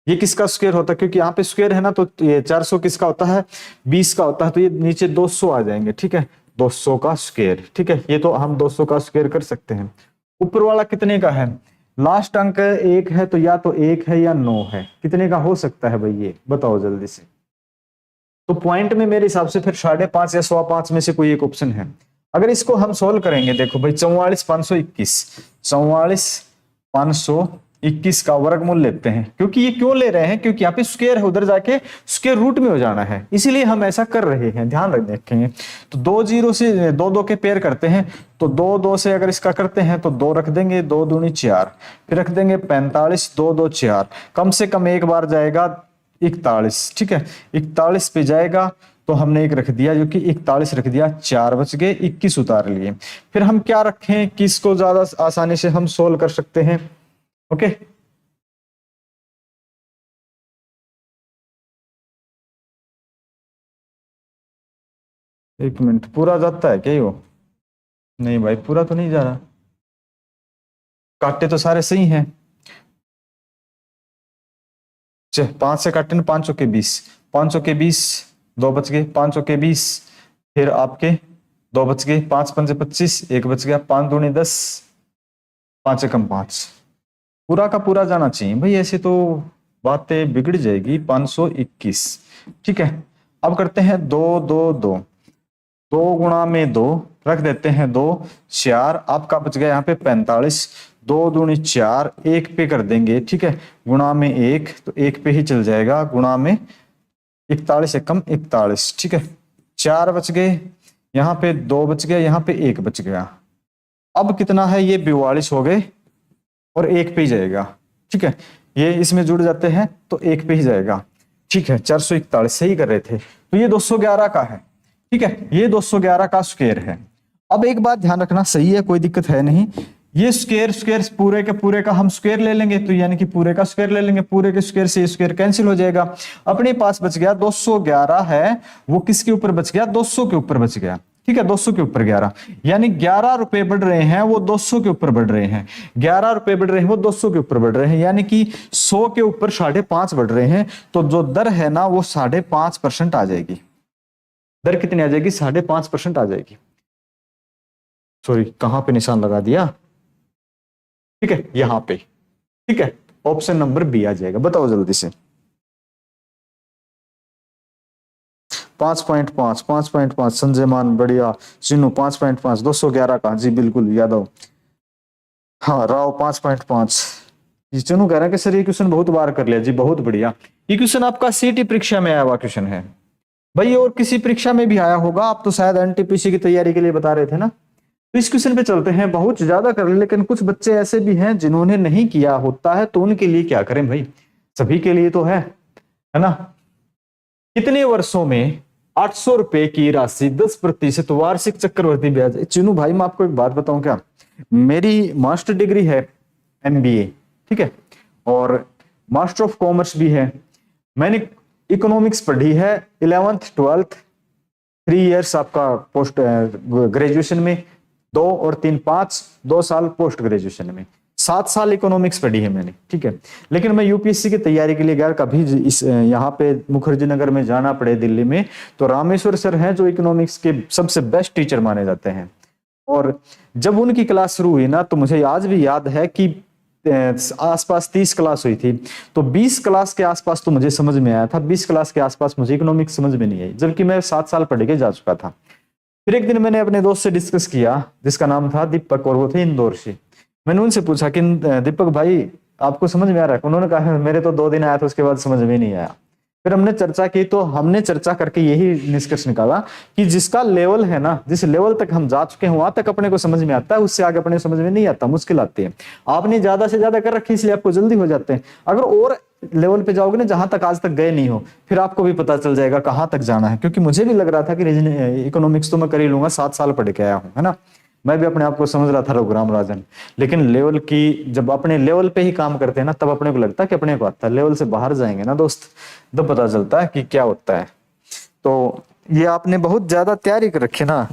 ये किसका स्क्वायर होता है, क्योंकि यहाँ पे स्क्वायर है ना, तो ये 400 किसका होता है 20 का होता है, तो ये नीचे 200 आ जाएंगे। ठीक है 200 का स्क्वायर, ठीक है ये तो हम 200 का स्क्वायर कर सकते हैं। ऊपर वाला कितने का है, लास्ट अंक 1 है, तो या तो 1 है या 9 है। कितने का हो सकता है भाई ये बताओ जल्दी से। तो पॉइंट में मेरे हिसाब से फिर 5.5 या 5.25 में से कोई एक ऑप्शन है। अगर इसको हम सोल्व करेंगे, देखो भाई 44,521 का वर्गमूल लेते हैं, क्योंकि ये क्यों ले रहे हैं, क्योंकि यहाँ पे स्क्वायर है, उधर जाके स्क्वायर रूट में हो जाना है, इसीलिए हम ऐसा कर रहे हैं, ध्यान रखेंगे। तो 2 जीरो से 2 2 के पेयर करते हैं, तो 2 2 से अगर इसका करते हैं तो 2 रख देंगे, 2 दूनी 4, फिर रख देंगे 45, 2 2 4, कम से कम एक बार जाएगा 41, ठीक है 41 पे जाएगा तो हमने एक रख दिया जो कि 41 रख दिया, 4 बच गए, 21 उतार लिए। फिर हम क्या रखें, किसको ज्यादा आसानी से हम सोल्व कर सकते हैं। ओके, एक मिनट, पूरा जाता है क्या ये वो? नहीं भाई, पूरा तो नहीं जा रहा, काटे तो सारे सही हैं। 5 से काटे ना, 5 चौके 20, 5 चौके 20, 2 बच गए, 5 चौके 20, फिर आपके 2 बच गए, 5 पंजे 25, 1 बच गया, 5 दूनी 10, 5 एकम 5, पूरा का पूरा जाना चाहिए भाई, ऐसे तो बातें बिगड़ जाएगी। 521, ठीक है। अब करते हैं 2 2 2, 2 गुणा में 2 रख देते हैं 2, 4, आपका बच गया यहाँ पे 45, 2 दूनी 4, 1 पे कर देंगे, ठीक है, गुणा में 1, तो 1 पे ही चल जाएगा, गुणा में 41 एकम 41, ठीक है, 4 बच गए, यहाँ पे 2 बच गया, यहाँ पे 1 बच गया। अब कितना है, ये 42 हो गए और 1 पे ही जाएगा, ठीक है, ये इसमें जुड़ जाते हैं तो 1 पे ही जाएगा, ठीक है। 441 सही कर रहे थे, तो ये 211 का है, ठीक है, ये 211 का स्क्वायर है। अब एक बात ध्यान रखना, सही है, कोई दिक्कत है नहीं, ये स्क्वायर स्क्वायर पूरे के पूरे का हम स्क्वायर ले लेंगे, तो यानी कि पूरे का स्क्वायर ले लेंगे, पूरे के स्क्वायर से स्क्वायर कैंसिल हो जाएगा। अपने पास बच गया 211 है, वो किसके ऊपर बच गया, 200 के ऊपर बच गया, ठीक है, 200 के ऊपर 11, यानी 11 रुपए बढ़ रहे हैं, वो 200 के ऊपर बढ़ रहे हैं, 11 रुपए बढ़ रहे हैं, वो 200 के ऊपर बढ़ रहे हैं, यानी कि 100 के ऊपर 5.5 बढ़ रहे हैं, तो जो दर है ना वो 5.5% आ जाएगी। दर कितनी आ जाएगी, 5.5% आ जाएगी। सॉरी, कहां पे निशान लगा दिया, ठीक है, यहां पे, ठीक है, ऑप्शन नंबर बी आ जाएगा। बताओ जल्दी से, 5.5, 5.5 संजय मान, बढ़िया, सिनू 5.5, 211 का, जी बिल्कुल यादव, हाँ राव 5.5, चिनू कह रहे हैं कि सर ये क्वेश्चन बहुत बार कर लिया, जी बहुत बढ़िया, ये क्वेश्चन आपका सीटी परीक्षा में आया हुआ क्वेश्चन है भाई, और किसी परीक्षा में भी आया होगा, आप तो शायद एनटीपीसी की तैयारी के लिए बता रहे थे ना। तो इस क्वेश्चन पे चलते हैं, बहुत ज्यादा कर ले, लेकिन कुछ बच्चे ऐसे भी हैं जिन्होंने नहीं किया होता है, तो उनके लिए क्या करें भाई, सभी के लिए तो है ना। कितने वर्षों में 800 रुपए की राशि 10% वार्षिक चक्रवृद्धि ब्याज। चिनू भाई मैं आपको एक बात बताऊं क्या, मेरी मास्टर डिग्री है एमबीए, ठीक है, और मास्टर ऑफ कॉमर्स भी है, मैंने इकोनॉमिक्स पढ़ी है 11th 12th 3 इयर्स आपका पोस्ट ग्रेजुएशन में, 2 और 3 5 2 साल पोस्ट ग्रेजुएशन में, 7 साल इकोनॉमिक्स पढ़ी है मैंने, ठीक है। लेकिन मैं यूपीएससी की तैयारी के लिए गया, कभी इस यहाँ पे मुखर्जी नगर में जाना पड़े दिल्ली में, तो रामेश्वर सर हैं जो इकोनॉमिक्स के सबसे बेस्ट टीचर माने जाते हैं, और जब उनकी क्लास शुरू हुई ना, तो मुझे आज भी याद है कि आसपास 30 क्लास हुई थी, तो 20 क्लास के आसपास तो मुझे समझ में आया था, 20 क्लास के आसपास मुझे इकोनॉमिक्स समझ में नहीं आई, जबकि मैं 7 साल पढ़ के जा चुका था। फिर एक दिन मैंने अपने दोस्त से डिस्कस किया, जिसका नाम था दीपक, और वो थे इंदौर से। मैंने उनसे पूछा कि दीपक भाई आपको समझ में आ रहा है? उन्होंने कहा मेरे तो 2 दिन आया था, उसके बाद समझ में नहीं आया। फिर हमने चर्चा की, तो हमने चर्चा करके यही निष्कर्ष निकाला कि जिसका लेवल है ना, जिस लेवल तक हम जा चुके हैं वहां तक अपने को समझ में आता है, उससे आगे अपने को समझ में नहीं आता, मुश्किल आती है। आपने ज्यादा से ज्यादा कर रखी इसलिए आपको जल्दी हो जाते हैं। अगर और लेवल पे जाओगे ना, जहां तक आज तक गए नहीं हो, फिर आपको भी पता चल जाएगा कहां तक जाना है। क्योंकि मुझे भी लग रहा था कि इकोनॉमिक्स तो मैं कर ही लूंगा, 7 साल पढ़ के आया हूं, है ना, मैं भी अपने आप को समझ रहा था रघुराम राजन। लेकिन लेवल की, जब अपने लेवल पे ही काम करते हैं ना, तब अपने को लगता है कि अपने को आता है। लेवल से बाहर जाएंगे ना दोस्त, तब पता चलता है कि क्या होता है। तो ये आपने बहुत ज्यादा तैयारी कर रखी ना,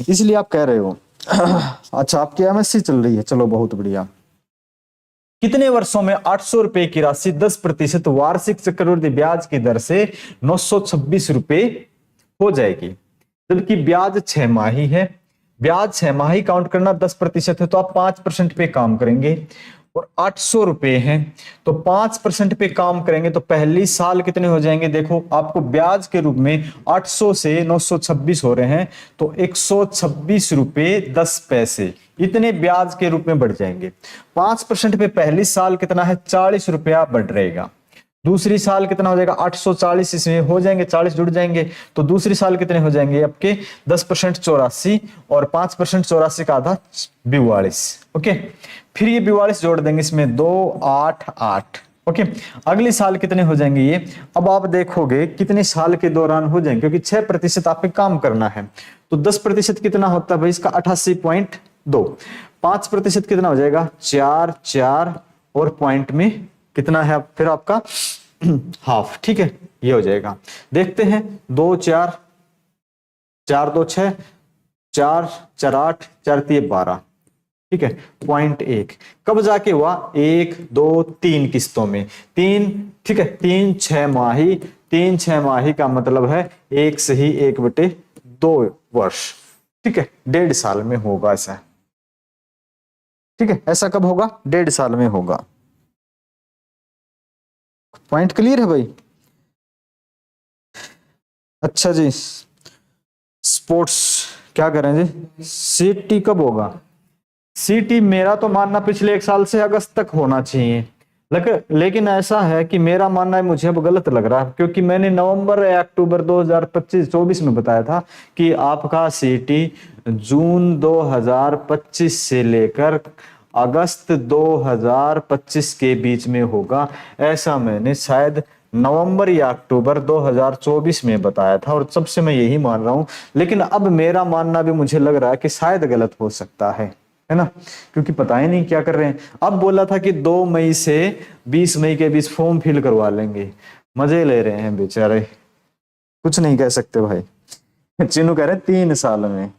इसलिए आप कह रहे हो। अच्छा, आपकी एमएससी चल रही है, चलो बहुत बढ़िया। कितने वर्षों में 800 रुपए की राशि 10% वार्षिक चक्रवृद्धि ब्याज की दर से 926 रुपए हो जाएगी? जबकि ब्याज 6 माही है, ब्याज 6 माही काउंट करना 10% है, तो आप 5% पे काम करेंगे, और 800 रुपए हैं तो 5% पे काम करेंगे, तो पहली साल कितने हो जाएंगे? देखो, आपको ब्याज के रूप में 800 से 926 हो रहे हैं, तो 126 रुपए 10 पैसे इतने ब्याज के रूप में बढ़ जाएंगे। 5% पे पहली साल कितना है? 40 रुपया बढ़ रहेगा। दूसरी साल कितना हो जाएगा? 840, इसमें हो जाएंगे 40 जुड़ जाएंगे, तो दूसरी साल कितने हो जाएंगे आपके? 10% 84, और 5% 84 का आधा 42। ओके, फिर ये 42 जोड़ देंगे इसमें, 2 8 8, ओके, अगले साल कितने हो जाएंगे ये, अब आप देखोगे कितने साल के दौरान हो जाएंगे, क्योंकि 6% आप पे काम करना है। तो 10% कितना होता है भाई इसका, 88.2। 5% कितना हो जाएगा, 4 4 और पॉइंट में कितना है फिर आपका हाफ। ठीक है, ये हो जाएगा। देखते हैं, 2 4 4 2 6 4 4 8 4 3 12। ठीक है, 0.1 कब जाके हुआ, 1 2 3 किस्तों में, 3। ठीक है, 3 6 माही, 3 6 माही का मतलब है 1 से ही 1/2 वर्ष। ठीक है, 1.5 साल में होगा ऐसा। ठीक है, ऐसा कब होगा, 1.5 साल में होगा। पॉइंट क्लियर है भाई। अच्छा जी, स्पोर्ट्स क्या करें जी, सीटी कब होगा, सीटी मेरा तो मानना पिछले 1 साल से अगस्त तक होना चाहिए, लेकिन ऐसा है कि मेरा मानना है, मुझे अब गलत लग रहा है, क्योंकि मैंने नवंबर या अक्टूबर 2025-24 में बताया था कि आपका सीटी जून 2025 से लेकर अगस्त 2025 के बीच में होगा। ऐसा मैंने शायद नवंबर या अक्टूबर 2024 में बताया था, और सबसे मैं यही मान रहा हूं। लेकिन अब मेरा मानना भी मुझे लग रहा है कि शायद गलत हो सकता है ना, क्योंकि पता ही नहीं क्या कर रहे हैं। अब बोला था कि 2 मई से 20 मई के बीच फॉर्म फिल करवा लेंगे, मजे ले रहे हैं बेचारे, कुछ नहीं कह सकते भाई। चिन्नू कह रहे हैं 3 साल में,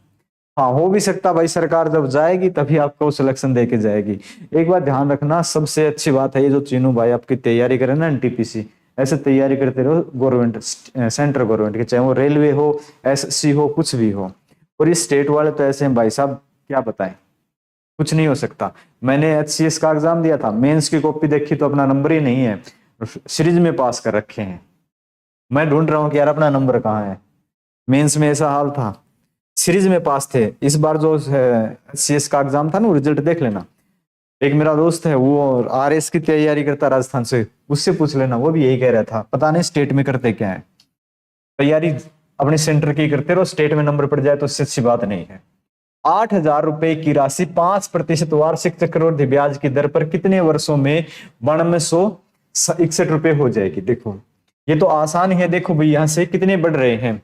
हाँ हो भी सकता भाई, सरकार जब जाएगी तभी आपको सिलेक्शन देके जाएगी। एक बात ध्यान रखना, सबसे अच्छी बात है ये जो चिन्नू भाई आपकी तैयारी करें ना एनटीपीसी, ऐसे तैयारी करते रहो गवर्नमेंट, सेंट्रल गवर्नमेंट के, चाहे वो रेलवे हो, एसएससी हो, कुछ भी हो। और ये स्टेट वाले तो ऐसे हैं भाई साहब, क्या बताएं, कुछ नहीं हो सकता। मैंने एचसीएस का एग्जाम दिया था, मेंस की कॉपी देखी तो अपना नंबर ही नहीं है, सीरीज में पास कर रखे हैं। मैं ढूंढ रहा हूँ कि यार अपना नंबर कहाँ है, मेंस में ऐसा हाल था, सीरीज में पास थे। इस बार जो एचसीएस का एग्जाम था ना, रिजल्ट देख लेना। एक मेरा दोस्त है, वो आरएस की तैयारी करता राजस्थान से, उससे पूछ लेना, वो भी यही कह रहा था, पता नहीं स्टेट में करते क्या है, तैयारी अपने सेंटर की करते रहो, स्टेट में नंबर पड़ जाए तो इससे अच्छी बात नहीं है। 8,000 रुपए की राशि 5% वार्षिक चक्रवृद्धि ब्याज की दर पर कितने वर्षों में 9261 रुपए हो जाएगी। देखो ये तो आसान है, देखो भाई यहां से कितने बढ़ रहे हैं,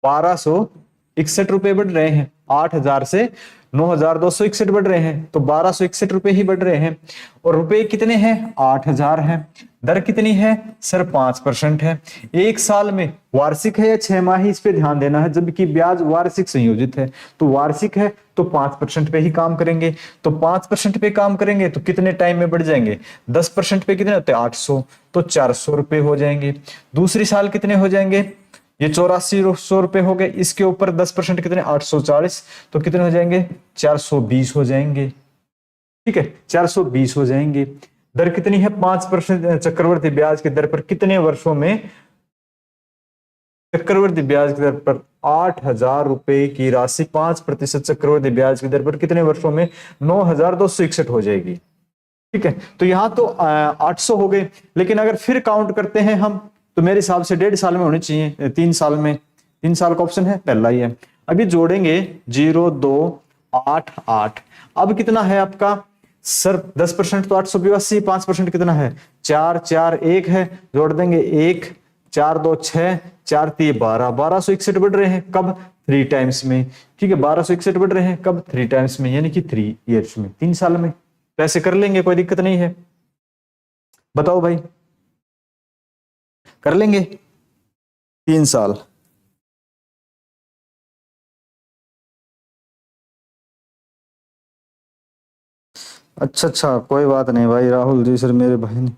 1261 रुपए बढ़ रहे हैं, 8,000 से 9,261 बढ़ रहे हैं, तो 1261 रुपए ही बढ़ रहे हैं। और रुपए कितने हैं, 8,000 है। दर कितनी है सर, 5% है। एक साल में वार्षिक है या 6 माही, इस पे ध्यान देना है, जबकि ब्याज वार्षिक संयोजित है, तो वार्षिक है तो 5% पे ही काम करेंगे। तो 5% पे काम करेंगे तो कितने टाइम में बढ़ जाएंगे, 10% पे कितने होते हैं 800, तो 400 रुपए हो जाएंगे। दूसरी साल कितने हो जाएंगे, ये 8400 रुपए हो गए, इसके ऊपर 10% कितने 840, तो कितने हो जाएंगे 420 हो जाएंगे। ठीक है, 420 हो जाएंगे। दर कितनी है 5% चक्रवृद्धि ब्याज की दर पर कितने वर्षों में, चक्रवृद्धि ब्याज की दर पर 8,000 रुपए की राशि 5% चक्रवृद्धि ब्याज की दर पर कितने वर्षों में 9,261 हो जाएगी। ठीक है, तो यहां तो 800 हो गए, लेकिन अगर फिर काउंट करते हैं हम तो मेरे हिसाब से 1.5 साल में होनी चाहिए, 3 साल में, 3 साल का ऑप्शन है पहला ही है। अभी जोड़ेंगे 0 2 8 8, अब कितना है आपका सर 10% तो 882, 5% कितना है 4 4 1 है, जोड़ देंगे 1 4 2 6 4 3 12, 1261 बढ़ रहे हैं कब 3 टाइम्स में। ठीक है, 1261 बढ़ रहे हैं कब 3 टाइम्स में, यानी कि 3 ईयर्स में, 3 साल में। तो ऐसे कर लेंगे, कोई दिक्कत नहीं है, बताओ भाई कर लेंगे 3 साल। अच्छा अच्छा, कोई बात नहीं भाई राहुल जी, सर मेरे भाई ने,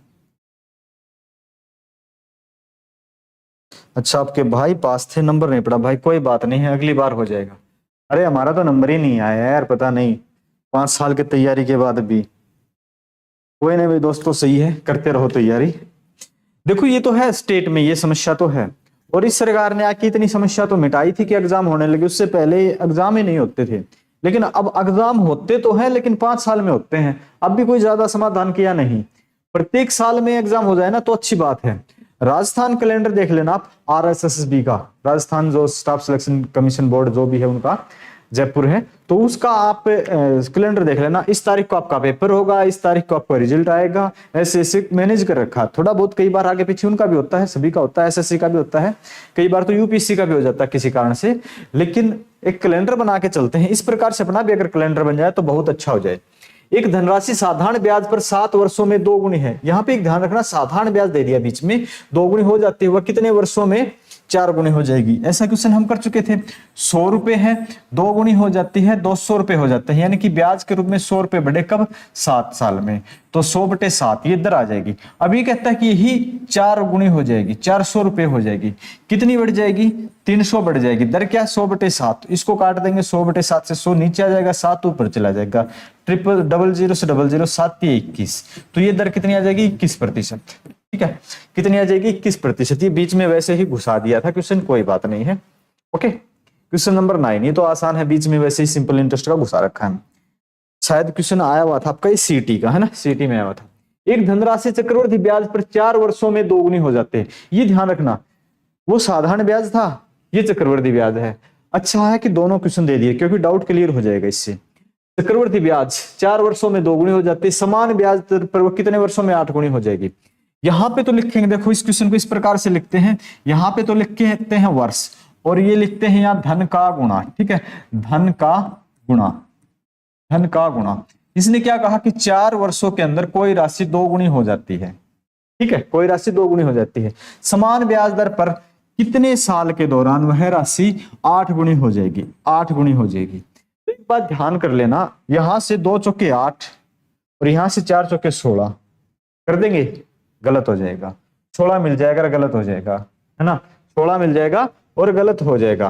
अच्छा आपके भाई पास थे, नंबर नहीं पड़ा भाई, कोई बात नहीं है, अगली बार हो जाएगा। अरे हमारा तो नंबर ही नहीं आया यार, पता नहीं 5 साल की तैयारी के बाद भी। कोई नहीं भाई दोस्तों, सही है, करते रहो तैयारी। देखो ये तो है, स्टेट में ये समस्या तो है, और इस सरकार ने आके इतनी समस्या तो मिटाई थी कि एग्जाम होने लगे, उससे पहले एग्जाम ही नहीं होते थे। लेकिन अब एग्जाम होते तो हैं, लेकिन 5 साल में होते हैं। अब भी कोई ज्यादा समाधान किया नहीं, प्रत्येक साल में एग्जाम हो जाए ना तो अच्छी बात है। राजस्थान कैलेंडर देख लेना आप, आरएसएसबी का, राजस्थान जो स्टाफ सिलेक्शन कमीशन बोर्ड जो भी है उनका, जयपुर है, तो उसका आप कैलेंडर देख लेना, इस तारीख को आपका पेपर होगा, इस तारीख को आपका रिजल्ट आएगा, ऐसे ऐसे मैनेज कर रखा। थोड़ा बहुत कई बार आगे पीछे उनका भी होता है, सभी का होता है, एसएससी का भी होता है, कई बार तो यूपीएससी का भी हो जाता है किसी कारण से, लेकिन एक कैलेंडर बना के चलते हैं। इस प्रकार से अपना भी अगर कैलेंडर बन जाए तो बहुत अच्छा हो जाए। एक धनराशि साधारण ब्याज पर 7 वर्षों में 2 गुनी है। यहाँ पे एक ध्यान रखना, साधारण ब्याज दे दिया बीच में, 2 गुनी हो जाती है, वह कितने वर्षों में 4 गुनी हो जाएगी। ऐसा क्वेश्चन हम कर चुके थे। 100 रुपए है, 2 गुनी हो जाती है, 200 रुपए हो जाते हैं, यानी कि ब्याज के रूप में 100 रुपए बढ़े कब, 7 साल में, तो 100/7 ये दर आ जाएगी। अभी कहता है कि यही 4 गुनी हो जाएगी, 400 रुपए हो जाएगी, कितनी बढ़ जाएगी, 300 बढ़ जाएगी। दर क्या, 100/7, इसको काट देंगे, 100/7 से 100 नीचे आ जाएगा, 7 ऊपर चला जाएगा, 0000 से 00 7 21, तो ये दर कितनी आ जाएगी, 21%। ठीक है, कितनी आ जाएगी, 21%। ये बीच में वैसे ही घुसा दिया था क्वेश्चन, कोई बात नहीं है। ओके, क्वेश्चन नंबर 9, ये तो आसान है, बीच में वैसे ही सिंपल इंटरेस्ट का घुसा रखा है। शायद क्वेश्चन आया हुआ था आपका, सीटी का है ना, सीटी में आया हुआ था। एक धनराशि चक्रवृद्धि ब्याज पर 4 वर्षों में 2 गुनी हो जाते हैं। ये ध्यान रखना, वो साधारण ब्याज था, ये चक्रवृद्धि ब्याज है। अच्छा है कि दोनों क्वेश्चन दे दिए, क्योंकि डाउट क्लियर हो जाएगा इससे। चक्रवृद्धि ब्याज 4 वर्षों में 2 गुनी हो जाती है, समान ब्याज दर पर वो कितने वर्षों में 8 गुनी हो जाएगी। यहां पे तो लिखेंगे, देखो इस क्वेश्चन को इस प्रकार से लिखते हैं, यहां पे तो लिखते हैं वर्ष, और ये लिखते हैं यहाँ धन का गुणा। ठीक है, धन का गुणा, धन का गुणा। इसने क्या कहा कि 4 वर्षों के अंदर कोई राशि 2 गुनी हो जाती है। ठीक है, कोई राशि 2 गुनी हो जाती है, समान ब्याज दर पर कितने साल के दौरान वह राशि 8 गुनी हो जाएगी, 8 गुनी हो जाएगी। तो एक बात ध्यान कर लेना, यहां से 2 चौके 8 और यहां से 4 चौके 16 कर देंगे, गलत हो जाएगा, 16 मिल जाएगा, गलत हो जाएगा, है ना, 16 मिल जाएगा और गलत हो जाएगा।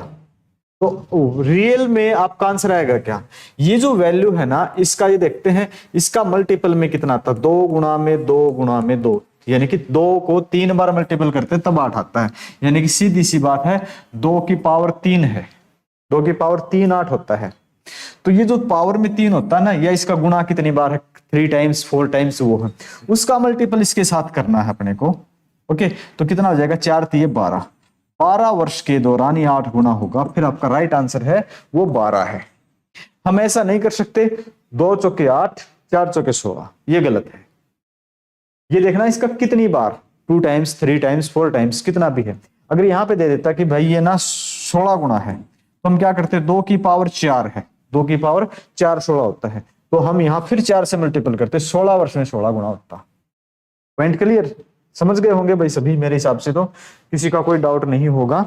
तो रियल में आपका आंसर आएगा क्या, ये जो वैल्यू है ना, इसका ये देखते हैं, इसका मल्टीपल में कितना आता है, 2 गुणा में 2 गुणा में 2, यानी कि 2 को 3 बार मल्टीपल करते हैं तब 8 आता है, यानी कि सीधी सी बात है 2 की पावर 3 है, 2 की पावर 3 8 होता है। तो ये जो पावर में 3 होता है ना, या इसका गुणा कितनी बार है, 3 टाइम्स 4 टाइम्स, वो है उसका मल्टीपल इसके साथ करना है अपने को। ओके, तो कितना हो जाएगा, 4 3 12, 12 वर्ष के दौरान ये 8 गुना होगा, फिर आपका राइट आंसर है वो 12 है। हम ऐसा नहीं कर सकते 2 चौके 8 4 चौके 16, ये गलत है। ये देखना इसका कितनी बार, 2 टाइम्स 3 टाइम्स 4 टाइम्स, कितना भी है। अगर यहां पे दे देता कि भाई ये ना 16 गुना है, तो हम क्या करते, 2 की पावर 4 है, 2 की पावर 4 16 होता है, तो हम यहां फिर 4 से मल्टीपल करते, 16 वर्ष में 16 गुना होता। पॉइंट क्लियर, समझ गए होंगे भाई सभी, मेरे हिसाब से तो किसी का कोई डाउट नहीं होगा।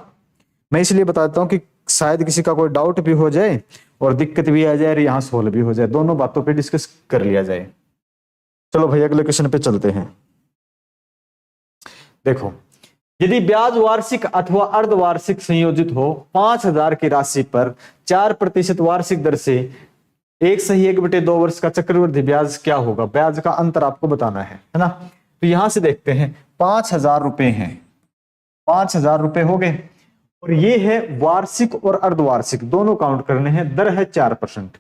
मैं इसलिए बताता हूं कि शायद किसी का कोई डाउट भी हो जाए और दिक्कत भी आ जाए और यहां सोल्व भी हो जाए, दोनों बातों पे डिस्कस कर लिया जाए। चलो भाई अगले क्वेश्चन पे चलते हैं। देखो, यदि ब्याज वार्षिक अथवा अर्धवार्षिक संयोजित हो 5000 की राशि पर 4% वार्षिक दर से 1/1/2 वर्ष का चक्रवृद्धि ब्याज क्या होगा, ब्याज का अंतर आपको बताना है ना। तो यहां से देखते हैं, 5000 रुपए हैं, 5000 रुपए हो गए, और ये है वार्षिक और अर्धवार्षिक दोनों काउंट करने हैं, दर है 4%।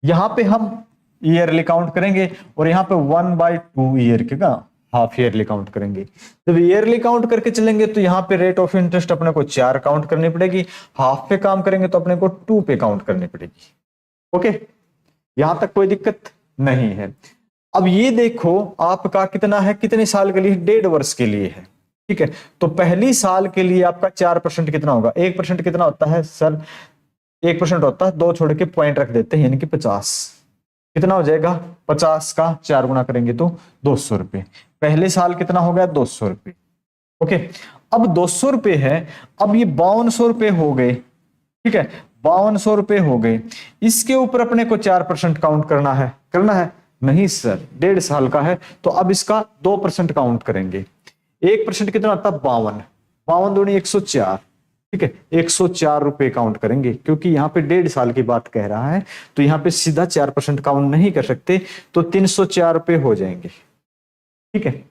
यहां पे हम ईयरली काउंट करेंगे और यहाँ पे 1/2 ईयर का हाफ ईयरली काउंट करेंगे। जब ईयरली काउंट करके चलेंगे तो यहाँ पे रेट ऑफ इंटरेस्ट अपने को 4 काउंट करनी पड़ेगी, हाफ पे काम करेंगे तो अपने को 2 पे काउंट करनी पड़ेगी। ओके, यहां तक कोई दिक्कत नहीं है। अब ये देखो आपका कितना है, कितने साल के लिए, 1.5 वर्ष के लिए है। ठीक है, तो पहली साल के लिए आपका 4% कितना होगा, 1% कितना होता है सर, 1% होता है, 2 छोड़ के पॉइंट रख देते हैं, यानी कि 50, कितना हो जाएगा, 50 का 4 गुना करेंगे तो 200 रुपए। पहले साल कितना हो गया, 200 रुपए। ओके, अब 200 रुपए है, अब ये 5200 रुपए हो गए। ठीक है, 5200 रुपए हो गए, इसके ऊपर अपने को 4% काउंट करना है, नहीं सर 1.5 साल का है, तो अब इसका 2% काउंट करेंगे। 1% कितना होता है, 52, 52 दूनी 104। ठीक है, 104 रुपए काउंट करेंगे, क्योंकि यहाँ पे 1.5 साल की बात कह रहा है, तो यहाँ पे सीधा 4% काउंट नहीं कर सकते, तो 304 रुपए हो जाएंगे। ठीक है,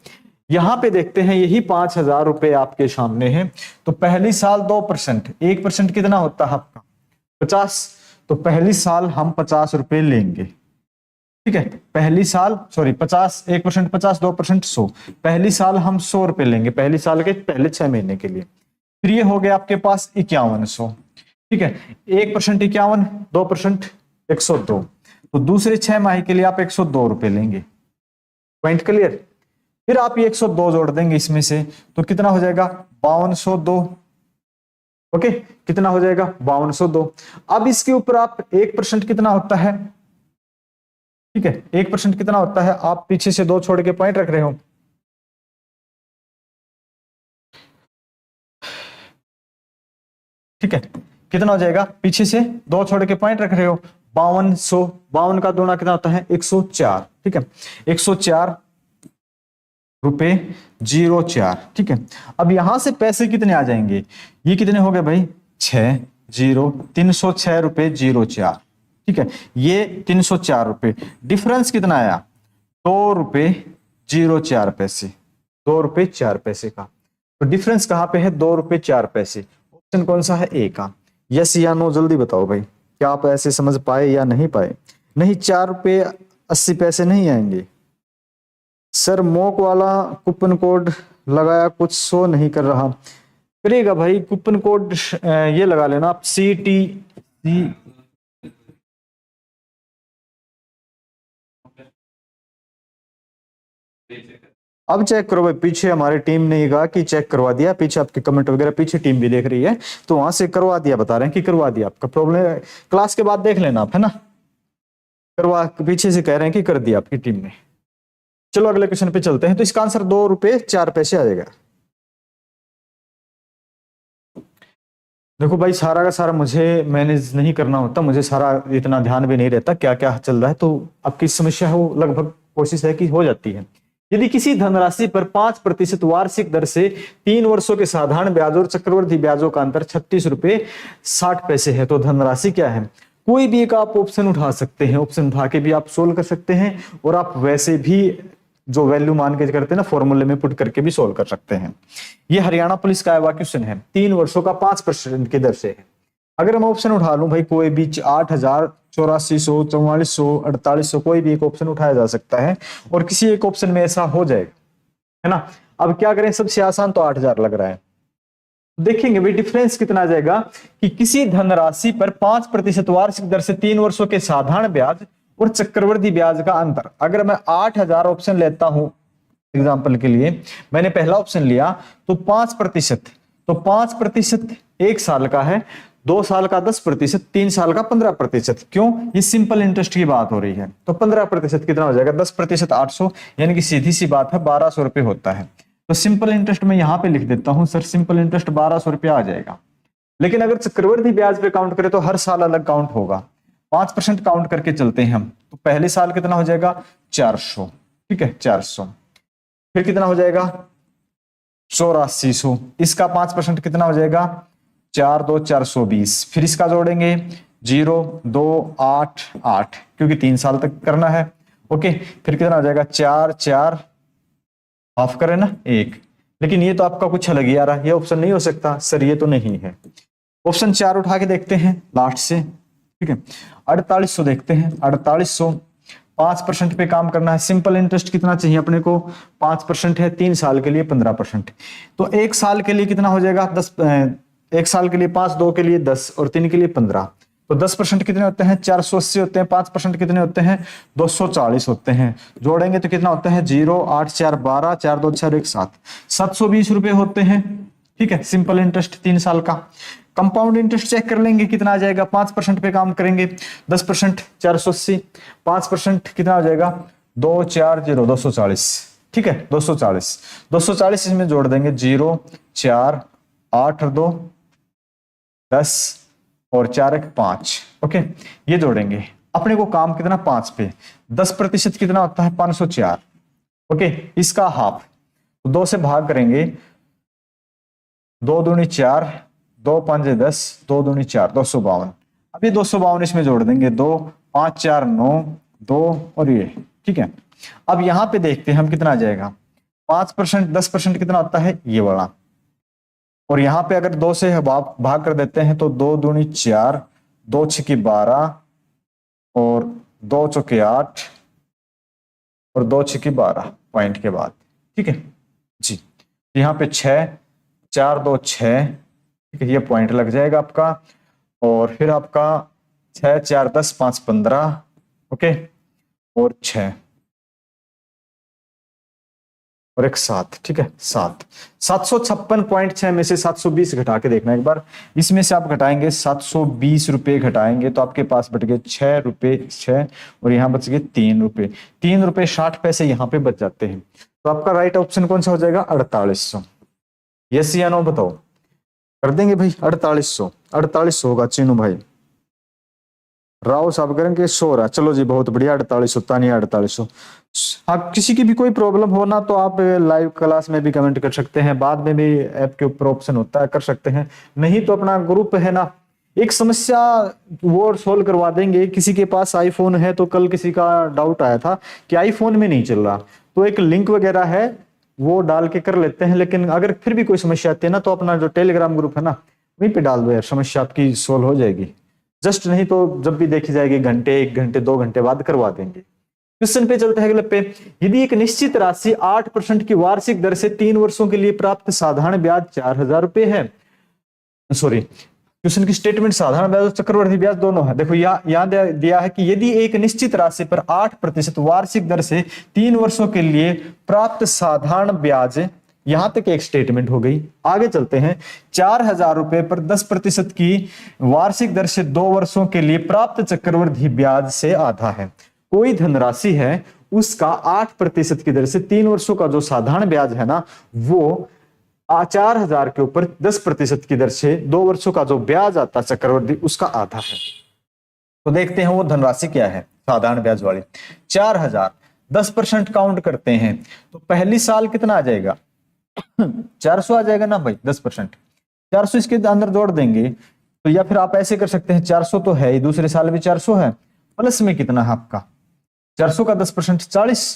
यहां पे देखते हैं, यही 5000 रुपए आपके सामने है, तो पहली साल 2%, 1% कितना होता है आपका 50, तो पहली साल हम 50 रुपए लेंगे। ठीक है, पहली साल 50, 1% 50, 2% 100, पहली साल हम 100 रुपए लेंगे, पहली साल के पहले 6 महीने के लिए। फिर ये हो गया आपके पास 5100, ठीक है। 1% 51, 2% 102, तो दूसरे 6 माह के लिए आप 102 रुपए लेंगे। Point clear. फिर आप ये 102 जोड़ देंगे इसमें से, तो कितना हो जाएगा 5202। ओके, कितना हो जाएगा 5202। अब इसके ऊपर आप 1% कितना होता है, ठीक है, 1% कितना होता है, आप पीछे से 2 छोड़ के पॉइंट रख रहे हो, ठीक है, कितना हो जाएगा, पीछे से 2 छोड़ के पॉइंट रख रहे हो, 5200, 52 का दूना कितना होता है 104, ठीक है, 104 रुपए 04, ठीक है। अब यहां से पैसे कितने आ जाएंगे, ये कितने हो गए भाई 306 रुपए 04, ठीक है, ये 304 रुपए, डिफरेंस कितना आया 2 रुपए 04 पैसे, 2 रुपए 4 पैसे का। तो डिफरेंस कहां पे है 2 रुपए 4 पैसे। ऑप्शन कौन सा है ए का। यस या नो जल्दी बताओ भाई, क्या आप ऐसे समझ पाए या नहीं पाए। नहीं 4 रुपए 80 पैसे नहीं आएंगे सर, मोक वाला कूपन कोड लगाया कुछ शो नहीं कर रहा। करेगा भाई कूपन कोड, ये लगा लेना आप CTC। अब चेक करो भाई, पीछे हमारी टीम ने ये कहा कि चेक करवा दिया, पीछे आपके कमेंट वगैरह पीछे टीम भी देख रही है, तो वहां से करवा दिया, बता रहे हैं कि करवा दिया। आपका प्रॉब्लम क्लास के बाद देख लेना आप, है ना, करवा, पीछे से कह रहे हैं कि कर दिया आपकी टीम ने। चलो अगले क्वेश्चन पे चलते हैं। तो इसका आंसर 2 रुपए 4 पैसे आ जाएगा। देखो भाई सारा का सारा मुझे मैनेज नहीं करना होता, मुझे सारा इतना ध्यान भी नहीं रहता क्या क्या चल रहा है, तो आपकी समस्या हो लगभग कोशिश है कि हो जाती है। यदि किसी धनराशि पर 5% वार्षिक दर से 3 वर्षों के साधारण ब्याज और चक्रवृद्धि ब्याजों का अंतर 36 रुपए 60 पैसे है, तो धनराशि क्या है। कोई भी एक आप ऑप्शन उठा सकते हैं, ऑप्शन उठा के भी आप सोल्व कर सकते हैं, और आप वैसे भी जो वैल्यू मान के करते हैं ना फॉर्मूले में पुट करके भी सोल्व कर सकते हैं। ये हरियाणा पुलिस का आया क्वेश्चन है, 3 वर्षों का 5% की दर से है। अगर मैं ऑप्शन उठा लूं भाई कोई भी 8000, 8400, 4400, 4800, कोई भी एक ऑप्शन उठाया जा सकता है, और किसी एक ऑप्शन में ऐसा हो जाएगा, है ना। अब क्या करें, सबसे आसान तो 8000 लग रहा है। देखेंगे भाई डिफरेंस कितना आ जाएगा कि किसी धनराशि पर 5% वार्षिक दर से 3 वर्षों के साधारण ब्याज और चक्रवृद्धि ब्याज का अंतर। अगर मैं 8000 ऑप्शन लेता हूं एग्जाम्पल के लिए, मैंने पहला ऑप्शन लिया तो 5%, तो 5% 1 साल का है, 2 साल का 10%, 3 साल का 15%। क्यों, ये सिंपल इंटरेस्ट की बात हो रही है। तो 15% कितना हो जाएगा, 10% 800, यानी कि सीधी सी बात है 1200 रुपए होता है। तो सिंपल इंटरेस्ट में यहां पे लिख देता हूं सर, सिंपल इंटरेस्ट 1200 रुपया आ जाएगा। लेकिन अगर चक्रवृद्धि ब्याज पे काउंट करें तो हर साल अलग काउंट होगा। 5% काउंट करके चलते हैं हम, तो पहले साल कितना हो जाएगा 400, ठीक है 400, फिर कितना हो जाएगा 8400, इसका 5% कितना हो जाएगा 4 2 420, फिर इसका जोड़ेंगे 0 2 8 8, क्योंकि 3 साल तक करना है। ओके, फिर कितना हो जाएगा 4 4, माफ करें ना 1। लेकिन ये तो आपका कुछ अलग ही आ रहा है, ये ऑप्शन नहीं हो सकता सर, ये तो नहीं है। ऑप्शन 4 उठा के देखते हैं लास्ट से, ठीक है 4800 देखते हैं, 4800 5% पे काम करना है। सिंपल इंटरेस्ट कितना चाहिए अपने को 5% है, 3 साल के लिए 15%, तो 1 साल के लिए कितना हो जाएगा 10, 1 साल के लिए 5, 2 के लिए 10 और 3 के लिए 15, तो 10% कितने होते हैं 480 होते हैं, 5% कितने होते हैं 240 होते हैं, जोड़ेंगे तो कितना होता है 0 8 4 12, 4 2 4 1 7, 720 रुपए होते हैं, ठीक है। सिंपल इंटरेस्ट 3 साल का। कंपाउंड इंटरेस्ट चेक कर लेंगे कितना आ जाएगा, 5% पे काम करेंगे, 10% 480, 5% कितना हो जाएगा 240 240, ठीक है 240, 240 इसमें जोड़ देंगे 0 4 8 और 2 10 और 4 1 5, ओके ये जोड़ेंगे। अपने को काम कितना 5 पे, 10% कितना होता है 504, ओके इसका हाफ, तो 2 से भाग करेंगे, 2 दूनी 4, 2 5 10, 2 दूनी 4, 252। अब ये 252 इसमें जोड़ देंगे, 2 5 4 9 2 और ये, ठीक है। अब यहां पे देखते हैं हम कितना आ जाएगा 5%, 10% कितना होता है ये वाला, और यहां पे अगर 2 से भाग कर देते हैं तो 2 दूनी 4, 2 छक्की 12 और 2 चौके 8 और 2 छक्की 12 पॉइंट के बाद, ठीक है जी। यहाँ पे 6 4 2 6, ठीक है ये पॉइंट लग जाएगा आपका, और फिर आपका 6 4 10 5 15, ओके, और 6 और एक 7, ठीक है, 756.6 में से 720 घटा के देखना एक बार। इसमें से आप घटाएंगे 720 रुपए घटाएंगे तो आपके पास बच गए 6 रुपए 6, और यहाँ बच गए 3 रुपए, 3 रुपए 60 पैसे यहाँ पे बच जाते हैं। तो आपका राइट ऑप्शन कौन सा हो जाएगा? 4800। यस या नो बताओ? कर देंगे भाई 4800? 4800 होगा चीनू भाई। राव साहब करेंगे 100 रहा। चलो जी बहुत बढ़िया, 4800 तानी 4800। हाँ, किसी की भी कोई प्रॉब्लम हो ना तो आप लाइव क्लास में भी कमेंट कर सकते हैं, बाद में भी ऐप के ऊपर ऑप्शन होता है, कर सकते हैं। नहीं तो अपना ग्रुप है ना, एक समस्या वो सोल्व करवा देंगे। किसी के पास आईफोन है तो कल किसी का डाउट आया था कि आईफोन में नहीं चल रहा, तो एक लिंक वगैरह है वो डाल के कर लेते हैं। लेकिन अगर फिर भी कोई समस्या आती है ना तो अपना जो टेलीग्राम ग्रुप है ना वहीं पे डाल दो यार, समस्या आपकी सोल्व हो जाएगी। जस्ट नहीं तो जब भी देखी जाएगी घंटे 1 घंटे 2 घंटे बाद करवा देंगे। क्वेश्चन पे चलते हैं अगले पे। यदि एक निश्चित राशि 8% की वार्षिक दर से 3 वर्षों के लिए प्राप्त साधारण ब्याज 4000 रुपए है, सॉरी क्वेश्चन की स्टेटमेंट साधारण ब्याज और चक्रवृद्धि ब्याज दोनों है। देखो यहाँ दिया है कि यदि एक निश्चित राशि पर 8% वार्षिक दर से 3 वर्षों के लिए प्राप्त साधारण ब्याज, यहां तक एक स्टेटमेंट हो गई। आगे चलते हैं। 4000 रुपए पर 10% की वार्षिक दर से 2 वर्षों के लिए प्राप्त चक्रवृद्धि ब्याज से आधा है। कोई धनराशि है उसका 8% की दर से 3 वर्षों का जो साधारण ब्याज है ना वो 4000 के ऊपर 10% की दर से 2 वर्षों का जो ब्याज आता है चक्रवृद्धि उसका आधा है। तो देखते हैं वो धनराशि क्या है साधारण ब्याज वाली। 4000 10% काउंट करते हैं तो पहली साल कितना आ जाएगा? 400 आ जाएगा ना भाई। 10% 400 इसके अंदर जोड़ देंगे तो, या फिर आप ऐसे कर सकते हैं 400 तो है ही, दूसरे साल भी 400 है, प्लस में कितना है आपका 400 का 10% 40,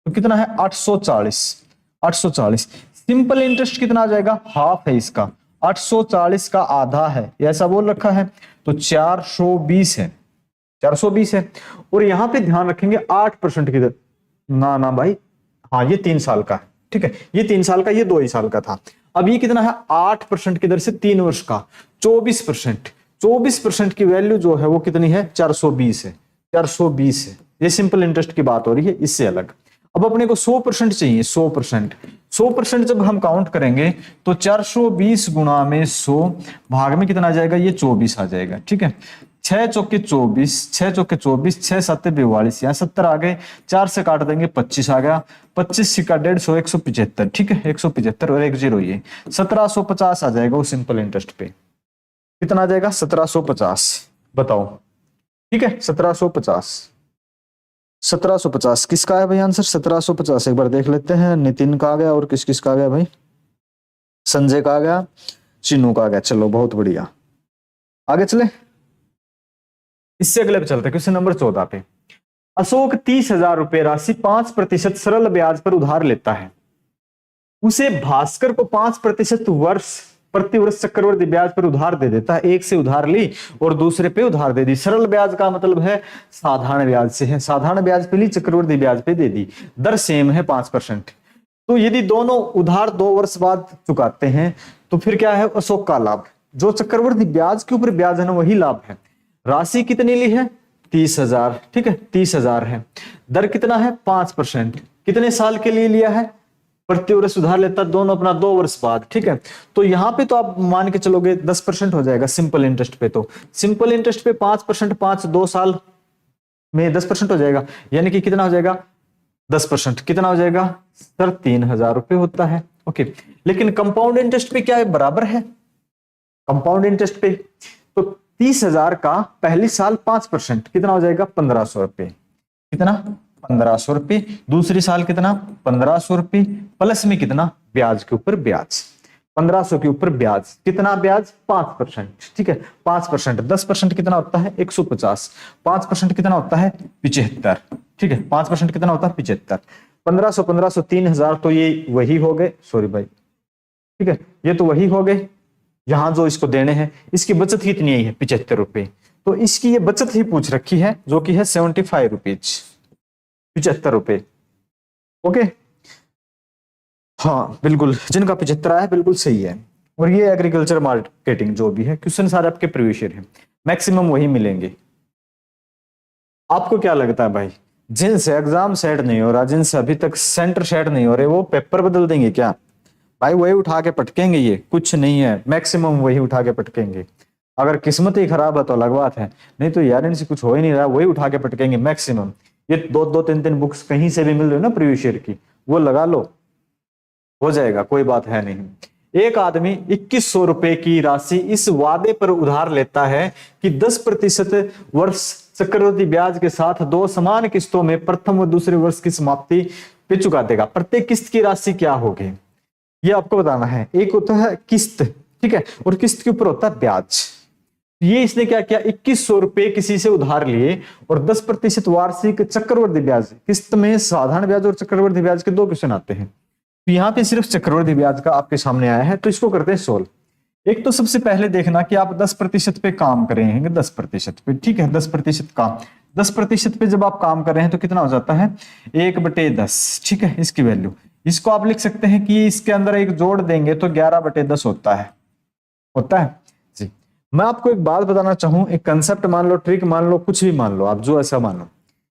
तो कितना है 840। 840 सिंपल इंटरेस्ट कितना आ जाएगा? हाफ है इसका, 840 का आधा है, ऐसा बोल रखा है तो 420 है। 420 है। और यहां पे ध्यान रखेंगे 8% की दर, ना भाई, हाँ ये 3 साल का है, ठीक है, ये 3 साल का, ये 2 ही साल का था। अब ये कितना है? 8% की दर से 3 वर्ष का 24%। 24% की वैल्यू जो है वो कितनी है? 420 है। 420 है। ये सिंपल इंटरेस्ट की बात हो रही है, इससे अलग। अब अपने को 100% चाहिए। 100%, 100% जब हम काउंट करेंगे तो 420 गुणा में 100 भाग में कितना आ जाएगा? ये 24 आ जाएगा, ठीक है। 6 चौके 24, 6 चौके 24, 6 7 42, यहाँ 70 आ गए, 4 से काट देंगे 25 आ गया, 25 सिक्का 150, 175, ठीक है, 175 और 1 0 ये 1750 आ जाएगा वो सिंपल इंटरेस्ट पे। कितना आ जाएगा? 1750। बताओ, ठीक है, 1750। 1750 किसका है भाई आंसर? 1750 एक बार देख लेते हैं। नितिन का आ गया और किस किस का आ गया भाई? संजय का आ गया, चिन्नू का आ गया। चलो बहुत बढ़िया, आगे चले। इससे अगले पे चलते हैं, क्वेश्चन नंबर 14 पे। अशोक 30,000 रुपए राशि 5% सरल ब्याज पर उधार लेता है। उसे भास्कर को 5% प्रति वर्ष चक्रवृद्धि ब्याज पर उधार दे देता है। एक से उधार ली और दूसरे पे उधार दे दी। सरल ब्याज का मतलब है साधारण ब्याज से है, साधारण ब्याज पे ली, चक्रवृद्धि ब्याज पे दे दी, दर सेम है 5%। तो यदि दोनों उधार 2 वर्ष बाद चुकाते हैं तो फिर क्या है? अशोक का लाभ। जो चक्रवृद्धि ब्याज के ऊपर ब्याज है ना वही लाभ है। राशि कितनी ली है? 30,000, ठीक है, 30,000 है। दर कितना है? 5%। कितने साल के लिए लिया है? प्रति वर्ष उधार लेता दोनों अपना 2 वर्ष बाद, ठीक है। तो यहां पे तो आप मान के चलोगे 10% हो जाएगा सिंपल इंटरेस्ट पे। तो सिंपल इंटरेस्ट पे 5%, 2 साल में 10% हो जाएगा, यानी कि कितना हो जाएगा? 10% कितना हो जाएगा सर? 3,000 रुपए होता है, ओके। लेकिन कंपाउंड इंटरेस्ट पे क्या है? बराबर है। कंपाउंड इंटरेस्ट पे तो 30,000 का पहली साल 5% कितना हो जाएगा? 1,500 रुपए। कितना? 1,500 रुपए। दूसरी साल कितना? 1,500 रुपए, प्लस में कितना? ब्याज के ऊपर ब्याज। 1,500 के ऊपर ब्याज, कितना ब्याज? 5%, ठीक है। 5%, 10% कितना होता है? 150। 5% कितना होता है? 75, ठीक है। 5% कितना होता है? 75। 1,500 1,500 3,000, तो ये वही हो गए, सॉरी भाई, ठीक है, ये तो वही हो गए। यहां जो इसको देने हैं इसकी बचत कितनी आई है? 75 रुपए। तो इसकी ये बचत ही पूछ रखी है जो कि है 75 रुपीज, 75 रुपए, ओके। हाँ बिल्कुल, जिनका 75 आया है बिल्कुल सही है। और ये एग्रीकल्चर मार्केटिंग जो भी है, क्वेश्चन सारे आपके प्रीवियस ईयर है, मैक्सिमम वही मिलेंगे। आपको क्या लगता है भाई, जिनसे एग्जाम सेट नहीं हो रहा, जिनसे अभी तक सेंटर सेट नहीं हो रहे, वो पेपर बदल देंगे क्या? भाई वही उठा के पटकेंगे, ये कुछ नहीं है, मैक्सिमम वही उठा के पटकेंगे। अगर किस्मत ही खराब है तो अलग बात है, नहीं तो यार इनसे कुछ हो ही नहीं रहा, वही उठा के पटकेंगे मैक्सिमम। ये दो दो तीन तीन बुक्स कहीं से भी मिल रही है ना प्रीवियस ईयर की, वो लगा लो, हो जाएगा, कोई बात है नहीं। एक आदमी 2100 रुपए की राशि इस वादे पर उधार लेता है कि 10% वर्ष चक्रवृद्धि ब्याज के साथ 2 समान किस्तों में प्रथम व दूसरे वर्ष की समाप्ति पे चुका देगा। प्रत्येक किस्त की राशि क्या होगी, ये आपको बताना है। एक होता है किस्त, ठीक है, और किस्त के ऊपर होता है ब्याज। ये इसने क्या किया, 2100 रुपए किसी से उधार लिए और 10% वार्षिक चक्रवृद्धि ब्याज। किस्त में साधारण ब्याज और चक्रवृद्धि ब्याज के 2 क्वेश्चन आते हैं, तो यहाँ पे सिर्फ चक्रवृद्धि ब्याज का आपके सामने आया है, तो इसको करते हैं सोल्व। एक तो सबसे पहले देखना कि आप 10% पे काम कर रहे हैं, 10% पे, ठीक है, 10% काम, 10% पे जब आप काम कर रहे हैं तो कितना हो जाता है, 1/10, ठीक है, इसकी वैल्यू। इसको आप लिख सकते हैं कि इसके अंदर एक जोड़ देंगे तो 11/10 होता है जी। मैं आपको एक बात बताना चाहूं, एक कंसेप्ट मान लो, ट्रिक मान लो, कुछ भी मान लो आप, जो ऐसा मान लो।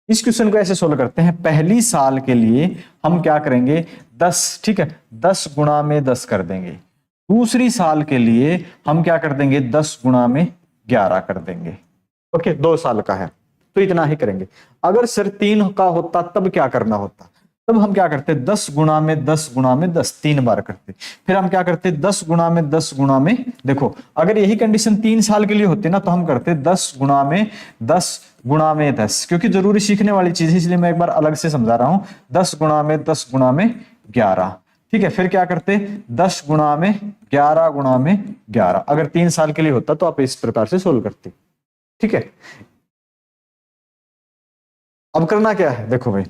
इस क्वेश्चन को ऐसे सोल्व करते हैं, पहली साल के लिए हम क्या करेंगे, 10, ठीक है, 10 गुणा में 10 कर देंगे। दूसरी साल के लिए हम क्या कर देंगे, 10 गुणा में 11 कर देंगे। ओके, 2 साल का है तो इतना ही करेंगे। अगर सर 3 का होता तब क्या करना होता, तब हम क्या करते, 10 गुणा में 10 गुणा में 10 3 बार करते। फिर हम क्या करते, 10 गुणा में 10 गुणा में, देखो अगर यही कंडीशन 3 साल के लिए होती ना तो हम करते 10 गुणा में 10 गुणा में 10, क्योंकि जरूरी सीखने वाली चीज है इसलिए मैं एक बार अलग से समझा रहा हूं। 10 गुणा में 10 गुणा में 11, ठीक है। फिर क्या करते, 10 गुणा में 11 गुणा में 11। अगर 3 साल के लिए होता तो आप इस प्रकार से सोल्व करते, ठीक है। अब करना क्या है, देखो भाई,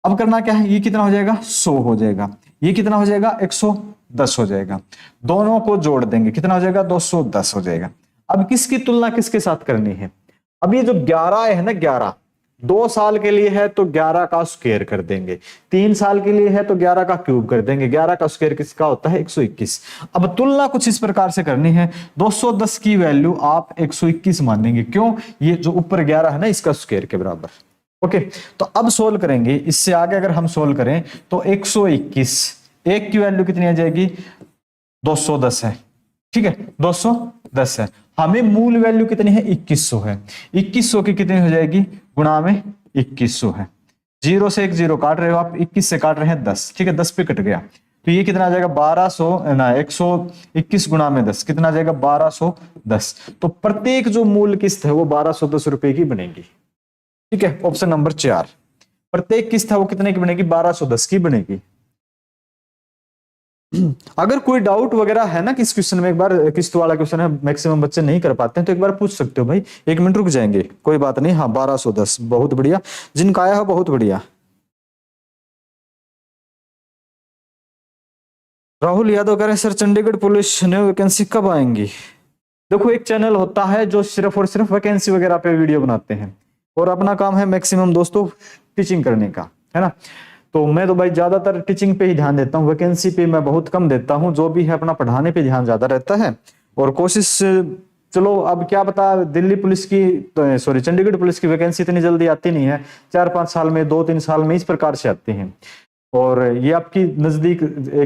अब करना क्या है, ये कितना हो जाएगा, 100 हो जाएगा, ये कितना हो जाएगा, 110 हो जाएगा। दोनों को जोड़ देंगे, कितना हो जाएगा, 210 हो जाएगा। अब किसकी तुलना किसके साथ करनी है, अब ये जो 11 है ना, 11 2 साल के लिए है तो 11 का स्क्वायर कर देंगे, 3 साल के लिए है तो 11 का क्यूब कर देंगे। 11 का स्क्वायर किसका होता है, 121। अब तुलना कुछ इस प्रकार से करनी है, 210 की वैल्यू आप 121 मानेंगे, क्यों, ये जो ऊपर 11 है ना इसका स्क्वायर के बराबर। ओके, तो अब सोल्व करेंगे, इससे आगे अगर हम सोल्व करें तो 121, एक की वैल्यू कितनी आ जाएगी, 210 है, ठीक है, 210 है। हमें मूल वैल्यू कितनी है, 2100 है। 2100 की कितनी हो जाएगी, गुणा में 2100 है। 0 से एक 0 काट रहे हो आप, 21 से काट रहे हैं 10, ठीक है, 10 पे कट गया तो ये कितना आ जाएगा, 1200 ना, 121 गुणा में 10 कितना आ जाएगा, 1210। तो प्रत्येक जो मूल किस्त है वो 1210 रुपए की बनेगी, ठीक है। ऑप्शन नंबर 4, प्रत्येक किस्त है वो कितने की बनेगी, 1210 की बनेगी। अगर कोई डाउट वगैरह है ना कि इस क्वेश्चन में, एक बार किस्त वाला क्वेश्चन है, मैक्सिमम बच्चे नहीं कर पाते हैं, तो एक बार पूछ सकते हो भाई, 1 मिनट रुक जाएंगे, कोई बात नहीं। हाँ 1210, बहुत बढ़िया, जिनका आया हो बहुत बढ़िया। राहुल यादव कह रहे हैं sir Chandigarh police new vacancy कब आएंगी। देखो एक चैनल होता है जो सिर्फ और सिर्फ वैकेंसी वगैरह पे वीडियो बनाते हैं, और अपना काम है मैक्सिमम दोस्तों टीचिंग करने का, है ना। तो मैं तो भाई ज्यादातर टीचिंग पे ही ध्यान देता हूँ, वैकेंसी पे मैं बहुत कम देता हूँ, जो भी है अपना पढ़ाने पे ध्यान ज्यादा रहता है। और कोशिश, चलो अब क्या पता दिल्ली पुलिस की, सॉरी चंडीगढ़ पुलिस की वैकेंसी इतनी जल्दी आती नहीं है, 4-5 साल में, 2-3 साल में इस प्रकार से आती है। और ये आपकी नजदीक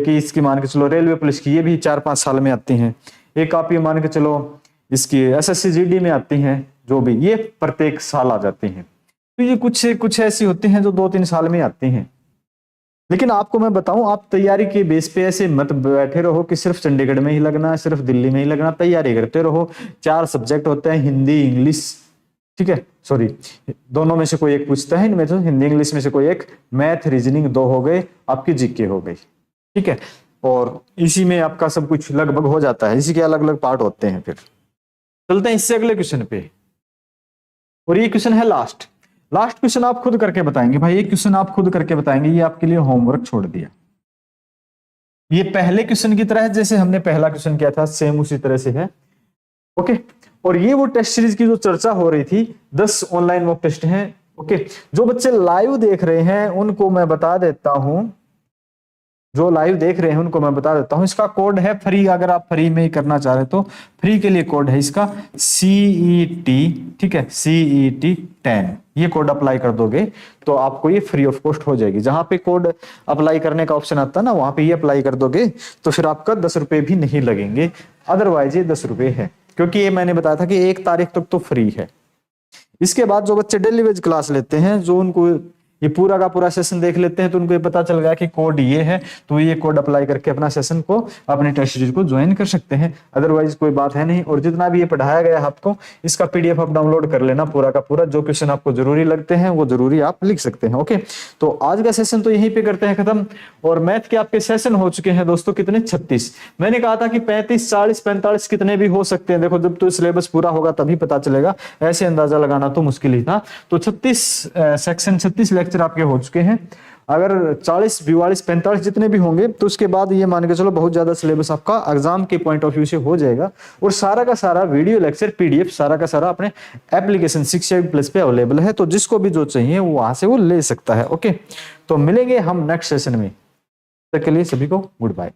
की इसकी मान के चलो रेलवे पुलिस की, ये भी 4-5 साल में आती हैं। एक आप ये मान के चलो इसकी एसएससी जीडी में आती हैं, जो भी ये प्रत्येक साल आ जाती हैं। तो ये कुछ ऐसी होती हैं जो 2-3 साल में आती हैं। लेकिन आपको मैं बताऊं, आप तैयारी के बेस पे ऐसे मत बैठे रहो कि सिर्फ चंडीगढ़ में ही लगना है, सिर्फ दिल्ली में ही लगना, तैयारी करते रहो। 4 सब्जेक्ट होते हैं, हिंदी इंग्लिश, ठीक है, सॉरी दोनों में से कोई एक पूछता है, इनमें तो हिंदी इंग्लिश में से कोई एक, मैथ रीजनिंग 2 हो गए, आपकी जीके हो गई, ठीक है। और इसी में आपका सब कुछ लगभग हो जाता है, इसी के अलग अलग पार्ट होते हैं। फिर चलते हैं इससे अगले क्वेश्चन पे, और ये क्वेश्चन है लास्ट क्वेश्चन आप खुद करके बताएंगे भाई, ये क्वेश्चन आप खुद करके बताएंगे, ये आपके लिए होमवर्क छोड़ दिया। ये पहले क्वेश्चन की तरह है, जैसे हमने पहला क्वेश्चन किया था सेम उसी तरह से है, ओके। और ये वो टेस्ट सीरीज की जो चर्चा हो रही थी, 10 ऑनलाइन मॉक टेस्ट हैं, ओके। जो बच्चे लाइव देख रहे हैं उनको मैं बता देता हूं, जो लाइव देख रहे हैं उनको मैं बता देता हूं, इसका कोड है फ्री, अगर आप फ्री में ही करना चाह रहे हैं तो फ्री के लिए कोड है इसका CET, ठीक है, CET 10। ये कोड अप्लाई कर दोगे तो आपको ये फ्री ऑफ कॉस्ट हो जाएगी। जहां पे कोड अप्लाई करने का ऑप्शन आता है ना, वहां पे ये अप्लाई कर दोगे तो फिर आपका 10 रुपए भी नहीं लगेंगे, अदरवाइज ये 10 रुपए है, क्योंकि ये मैंने बताया था कि 1 तारीख तक तो फ्री है। इसके बाद जो बच्चे डेली वेज क्लास लेते हैं, जो उनको ये पूरा का पूरा सेशन देख लेते हैं, तो उनको ये पता चल गया कि कोड ये है, तो ये कोड अप्लाई करके अपना सेशन को, अपने टेस्ट सीरीज को ज्वाइन कर सकते हैं, अदरवाइज कोई बात है नहीं। और जितना भी ये पढ़ाया गया है आपको, इसका PDF आप डाउनलोड कर लेना पूरा का पूरा, जो क्वेश्चन आपको जरूरी लगते हैं वो जरूरी आप लिख सकते हैं। ओके, तो आज का सेशन तो यहीं पे करते हैं खत्म। और मैथ के आपके सेशन हो चुके हैं दोस्तों कितने, 36। मैंने कहा था कि 35, 40, 45 कितने भी हो सकते हैं, देखो जब तो सिलेबस पूरा होगा तभी पता चलेगा, ऐसे अंदाजा लगाना तो मुश्किल ही था। तो 36 सेक्शन, 36 लेक्चर आपके हो चुके हैं। अगर 40, 44, 45 जितने भी होंगे तो उसके बाद ये मान के चलो बहुत ज्यादा सिलेबस आपका एग्जाम के पॉइंट ऑफ व्यू से हो जाएगा। और सारा का सारा वीडियो लेक्चर PDF सारा का सारा अपने एप्लीकेशन शिक्षा प्लस पे अवेलेबल है, तो जिसको भी जो चाहिए वो वहां से वो ले सकता है। ओके, तो मिलेंगे हम नेक्स्ट सेशन में, तब तक के लिए सभी को गुड बाय।